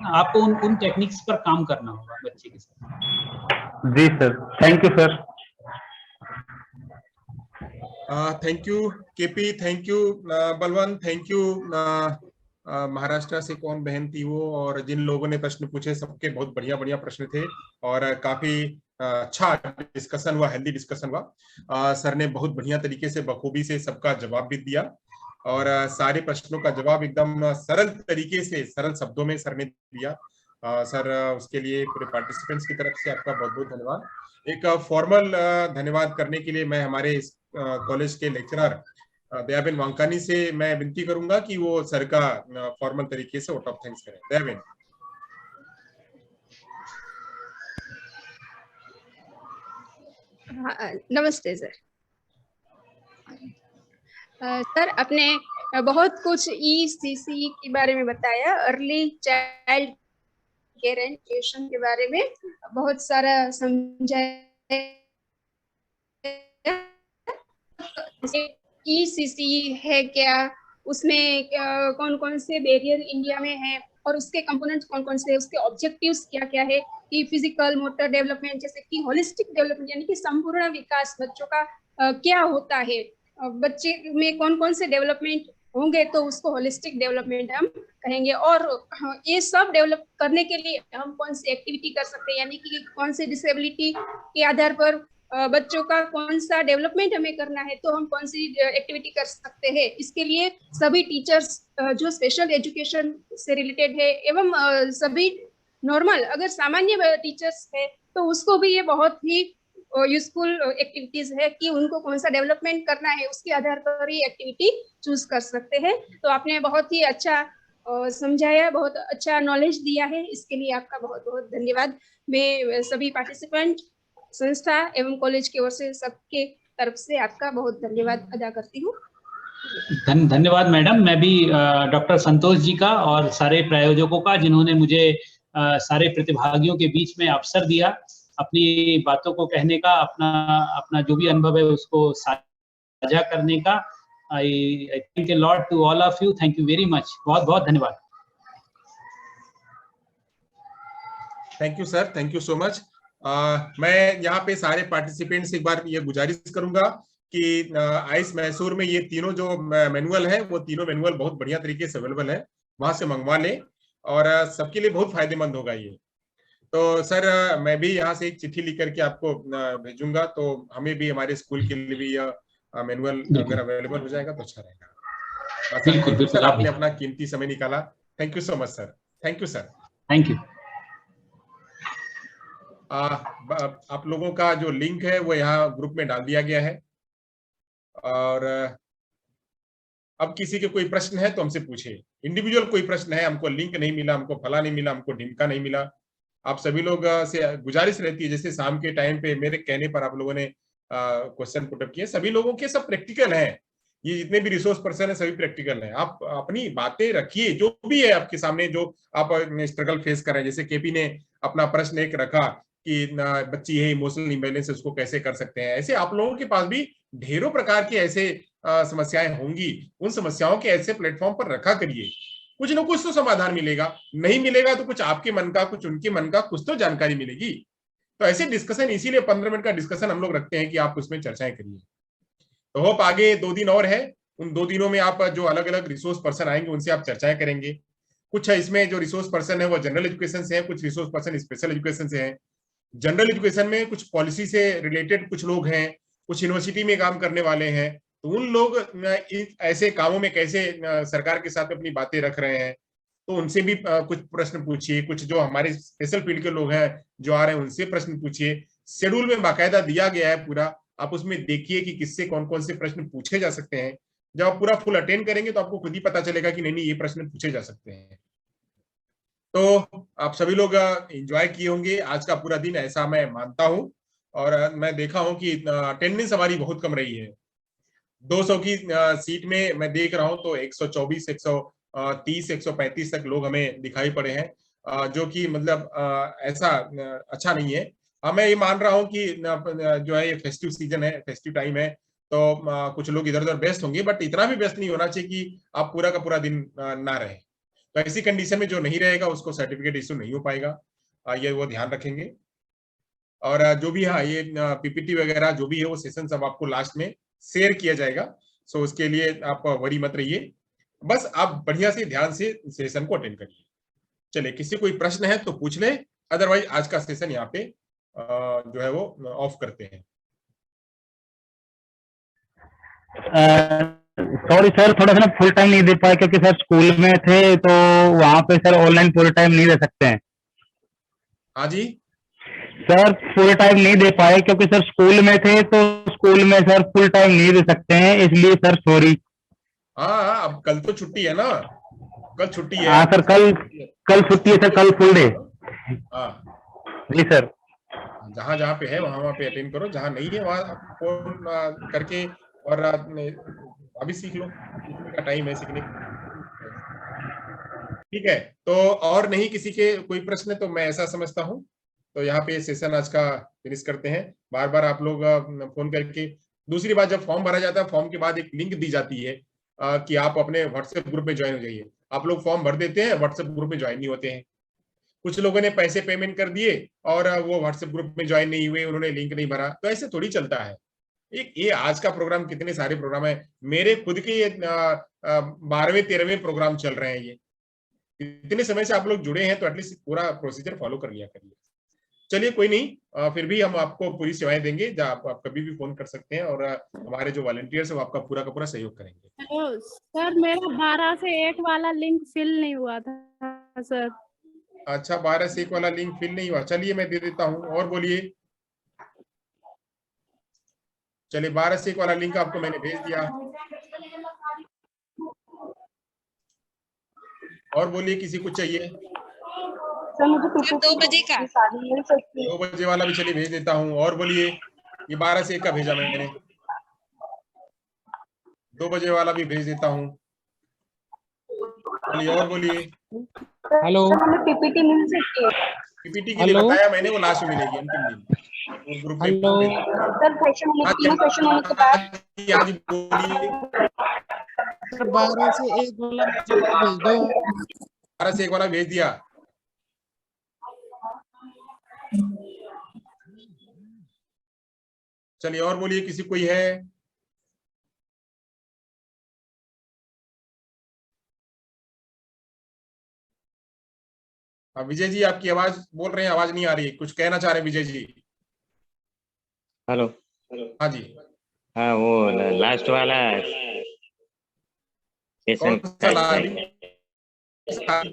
आपको उन टेक्निक्स पर काम करना होगा बच्चे के साथ। जी sir, thank you sir. Thank you KP, thank you Balwant, thank you Maharashtra से कौन बहन थी वो, और जिन लोगों ने प्रश्न पूछे सबके बहुत बढ़िया बढ़िया प्रश्न थे और काफी अच्छा डिस्कशन हुआ, हेल्दी डिस्कशन हुआ। सर ने बहुत बढ़िया तरीके से बखूबी से सबका जवाब भी दिया और सारे प्रश्नों का जवाब एकदम सरल तरीके से सरल शब्दों में सर ने दिया। सर उसके लिए पूरे पार्टिसिपेंट्स की तरफ से आपका बहुत बहुत धन्यवाद। एक फॉर्मल धन्यवाद करने के लिए मैं हमारे कॉलेज के लेक्चरर दयाबेन वांकानी से मैं विनती करूंगा कि वो सर का फॉर्मल तरीके से वोट ऑफ थैंक्स करें। दयाबेन। नमस्ते सर। सर आपने बहुत कुछ ECC के बारे में बताया, early child care and education के बारे में बहुत सारा समझाया। ECC है क्या, उसमें कौन कौन से बैरियर इंडिया में है और उसके कंपोनेंट्स कौन कौन से, उसके ऑब्जेक्टिव्स क्या क्या है, कि फिजिकल मोटर डेवलपमेंट जैसे कि होलिस्टिक डेवलपमेंट यानी कि संपूर्ण विकास बच्चों का क्या होता है, बच्चे में कौन कौन से डेवलपमेंट होंगे तो उसको होलिस्टिक डेवलपमेंट हम कहेंगे। और ये सब डेवलप करने के लिए हम कौन सी एक्टिविटी कर सकते हैं, यानी कि कौन से डिसेबिलिटी के आधार पर बच्चों का कौन सा डेवलपमेंट हमें करना है तो हम कौन सी एक्टिविटी कर सकते हैं। इसके लिए सभी टीचर्स जो स्पेशल एजुकेशन से रिलेटेड है एवं सभी नॉर्मल अगर सामान्य टीचर्स है तो उसको भी ये बहुत ही यूजफुल एक्टिविटीज है कि उनको कौन सा डेवलपमेंट करना है उसके आधार पर ये एक्टिविटी चूज कर सकते हैं। तो आपने बहुत ही अच्छा समझाया, बहुत अच्छा नॉलेज दिया है, इसके लिए आपका बहुत बहुत धन्यवाद। मैं सभी पार्टिसिपेंट, संस्था एवं कॉलेज की ओर से सबके तरफ से आपका बहुत धन्यवाद अदा करती हूँ। धन्यवाद मैडम। मैं भी डॉक्टर संतोष जी का और सारे प्रायोजकों का जिन्होंने मुझे सारे प्रतिभागियों के बीच में अवसर दिया अपनी बातों को कहने का, अपना जो भी अनुभव है उसको साझा करने का। I thank a lot to all of you. Thank you very much. बहुत बहुत धन्यवाद। Thank you sir, thank you so much. मैं यहाँ पे सारे पार्टिसिपेंट से एक बार ये गुजारिश करूंगा कि आइस मैसूर में ये तीनों जो मैनुअल है वो तीनों मैनुअल बहुत बढ़िया तरीके से अवेलेबल है, वहां से मंगवा लें और सबके लिए बहुत फायदेमंद होगा ये। तो सर मैं भी यहाँ से एक चिट्ठी लिख करके आपको भेजूंगा, तो हमें भी हमारे स्कूल के लिए भी यह मैनुअल अगर अवेलेबल हो जाएगा तो अच्छा रहेगा। बिल्कुल सर, आपने अपना कीमती समय निकाला। Thank you so much sir. Thank you sir. Thank you. आप लोगों का जो लिंक है वो यहाँ ग्रुप में डाल दिया गया है और अब किसी के कोई प्रश्न है तो हमसे पूछे। इंडिविजुअल कोई प्रश्न है, हमको लिंक नहीं मिला, हमको फला नहीं मिला, हमको ढिमका नहीं मिला, आप सभी लोग से गुजारिश रहती है जैसे शाम के टाइम पे मेरे कहने पर आप लोगों ने क्वेश्चन पुटअप किए, सभी लोगों के सब प्रैक्टिकल हैं, ये जितने भी रिसोर्स पर्सन है सभी प्रैक्टिकल हैं। आप अपनी बातें रखिए, जो भी है आपके सामने जो आप स्ट्रगल फेस कर रहे हैं। जैसे केपी ने अपना प्रश्न एक रखा कि बच्ची है इमोशनल इम्बैलेंस, उसको कैसे कर सकते हैं। ऐसे आप लोगों के पास भी ढेरों प्रकार की ऐसे समस्याएं होंगी, उन समस्याओं के ऐसे प्लेटफॉर्म पर रखा करिए, कुछ ना कुछ तो समाधान मिलेगा। नहीं मिलेगा तो कुछ आपके मन का, कुछ उनके मन का, कुछ तो जानकारी मिलेगी। तो ऐसे डिस्कशन, इसीलिए 15 मिनट का डिस्कशन हम लोग रखते हैं कि आप उसमें चर्चाएं करिए। तो होप आगे 2 दिन और है, उन 2 दिनों में आप जो अलग अलग रिसोर्स पर्सन आएंगे उनसे आप चर्चाएं करेंगे। कुछ है इसमें जो रिसोर्स पर्सन है वो जनरल एजुकेशन से है, कुछ रिसोर्स पर्सन स्पेशल एजुकेशन से है। जनरल एजुकेशन में कुछ पॉलिसी से रिलेटेड कुछ लोग हैं, कुछ यूनिवर्सिटी में काम करने वाले हैं, तो उन लोग ऐसे कामों में कैसे सरकार के साथ अपनी बातें रख रहे हैं, तो उनसे भी कुछ प्रश्न पूछिए। कुछ जो हमारे स्पेशल फील्ड के लोग हैं जो आ रहे हैं उनसे प्रश्न पूछिए। शेड्यूल में बाकायदा दिया गया है पूरा, आप उसमें देखिए कि किससे कौन कौन से प्रश्न पूछे जा सकते हैं। जब आप पूरा फुल अटेंड करेंगे तो आपको खुद ही पता चलेगा कि नहीं ये प्रश्न पूछे जा सकते हैं। तो आप सभी लोग एंजॉय किए होंगे आज का पूरा दिन, ऐसा मैं मानता हूं। और मैं देखा हूं कि अटेंडेंस हमारी बहुत कम रही है। 200 की सीट में मैं देख रहा हूं तो 124, 130, 135 तक लोग हमें दिखाई पड़े हैं, जो कि मतलब ऐसा अच्छा नहीं है। मैं ये मान रहा हूं कि जो है ये फेस्टिव सीजन है, फेस्टिव टाइम है, तो कुछ लोग इधर उधर व्यस्त होंगे, बट इतना भी व्यस्त नहीं होना चाहिए कि आप पूरा का पूरा दिन ना रहे। तो ऐसी कंडीशन में जो नहीं रहेगा उसको सर्टिफिकेट इश्यू नहीं हो पाएगा, ये वो ध्यान रखेंगे। और जो भी हाँ ये पीपीटी वगैरह जो भी है वो सेशन सब आपको लास्ट में शेयर किया जाएगा, सो उसके लिए आप वरी मत रहिए, बस आप बढ़िया से ध्यान से सेशन को अटेंड करिए। चलिए, किसी कोई प्रश्न है तो पूछ ले, अदरवाइज आज का सेशन यहाँ पे जो है वो ऑफ करते हैं। सॉरी सर, थोड़ा सा फुल टाइम नहीं दे पाए क्योंकि सर स्कूल में थे, तो वहाँ पे सर ऑनलाइन पूरे टाइम नहीं दे सकते हैं। हाँ जी सर, फुल टाइम नहीं दे पाए क्योंकि सर स्कूल में थे, तो स्कूल में सर फुल टाइम नहीं दे सकते हैं, इसलिए सर सॉरी। हाँ, अब कल तो छुट्टी है ना, कल छुट्टी है। हाँ सर, कल छुट्टी है सर, कल फुल डे। हाँ जी सर। जहाँ जहाँ पे है वहाँ पे अटेंड करो, जहाँ नहीं है वहाँ फोन करके, और अभी सीख लो, सीखने का टाइम है सीखने का। ठीक है, तो और नहीं किसी के कोई प्रश्न है तो मैं ऐसा समझता हूँ, तो यहाँ पे सेशन आज का फिनिश करते हैं। बार बार आप लोग फोन करके, दूसरी बात, जब फॉर्म भरा जाता है फॉर्म के बाद एक लिंक दी जाती है कि आप अपने व्हाट्सएप ग्रुप में ज्वाइन हो जाइए। आप लोग फॉर्म भर देते हैं, व्हाट्सएप ग्रुप में ज्वाइन नहीं होते हैं। कुछ लोगों ने पैसे पेमेंट कर दिए और वो व्हाट्सएप ग्रुप में ज्वाइन नहीं हुए, उन्होंने लिंक नहीं भरा, तो ऐसे थोड़ी चलता है। ये आज का प्रोग्राम, कितने सारे प्रोग्राम है, मेरे खुद के ये 12वें 13वें प्रोग्राम चल रहे हैं। ये इतने समय से आप लोग जुड़े हैं तो एटलीस्ट पूरा प्रोसीजर फॉलो कर लिया करिए। चलिए कोई नहीं, फिर भी हम आपको पूरी सेवाएं देंगे, जहाँ आप कभी भी फोन कर सकते हैं, और हमारे जो वॉलंटियर्स है वो आपका पूरा का पूरा सहयोग करेंगे। हेलो सर, मेरा 12 से 1 वाला लिंक फिल नहीं हुआ था सर। अच्छा, 12 से 1 वाला लिंक फिल नहीं हुआ, चलिए मैं दे देता हूँ। और बोलिए, चलिए 12 से 1 वाला लिंक आपको मैंने भेज दिया। और बोलिए, किसी को चाहिए? सर मुझे 2 बजे का 2 बजे वाला भी चलिए भेज देता हूँ। और बोलिए, ये 12 से 1 का भेजा मैंने, 2 बजे वाला भी भेज देता हूँ। चलिए और बोलिए। हेलो, पीपीटी मिल सकती है? पीपीटी के लिए बताया मैंने, वो लास्ट में मिलेगी अंतिम दिन ग्रुप में। सर सेशन होने के बाद आज बोलिए। 12 से 1 वाला मुझे भेज दो। 12 से 1 वाला भेज दिया। चलिए और बोलिए, किसी कोई है? विजय जी, आपकी आवाज बोल रहे हैं, आवाज नहीं आ रही, कुछ कहना चाह रहे हैं विजय जी? हेलो। हाँ जी। हाँ, वो लास्ट वाला सेशन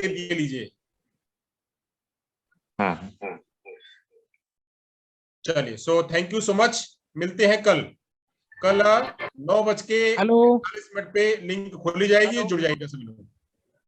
दे लीजिए। हाँ। चलिए, so thank you so much, मिलते हैं कल 9:40 पे लिंक खोली जाएगी, जुड़ जाएगा सभी लोग।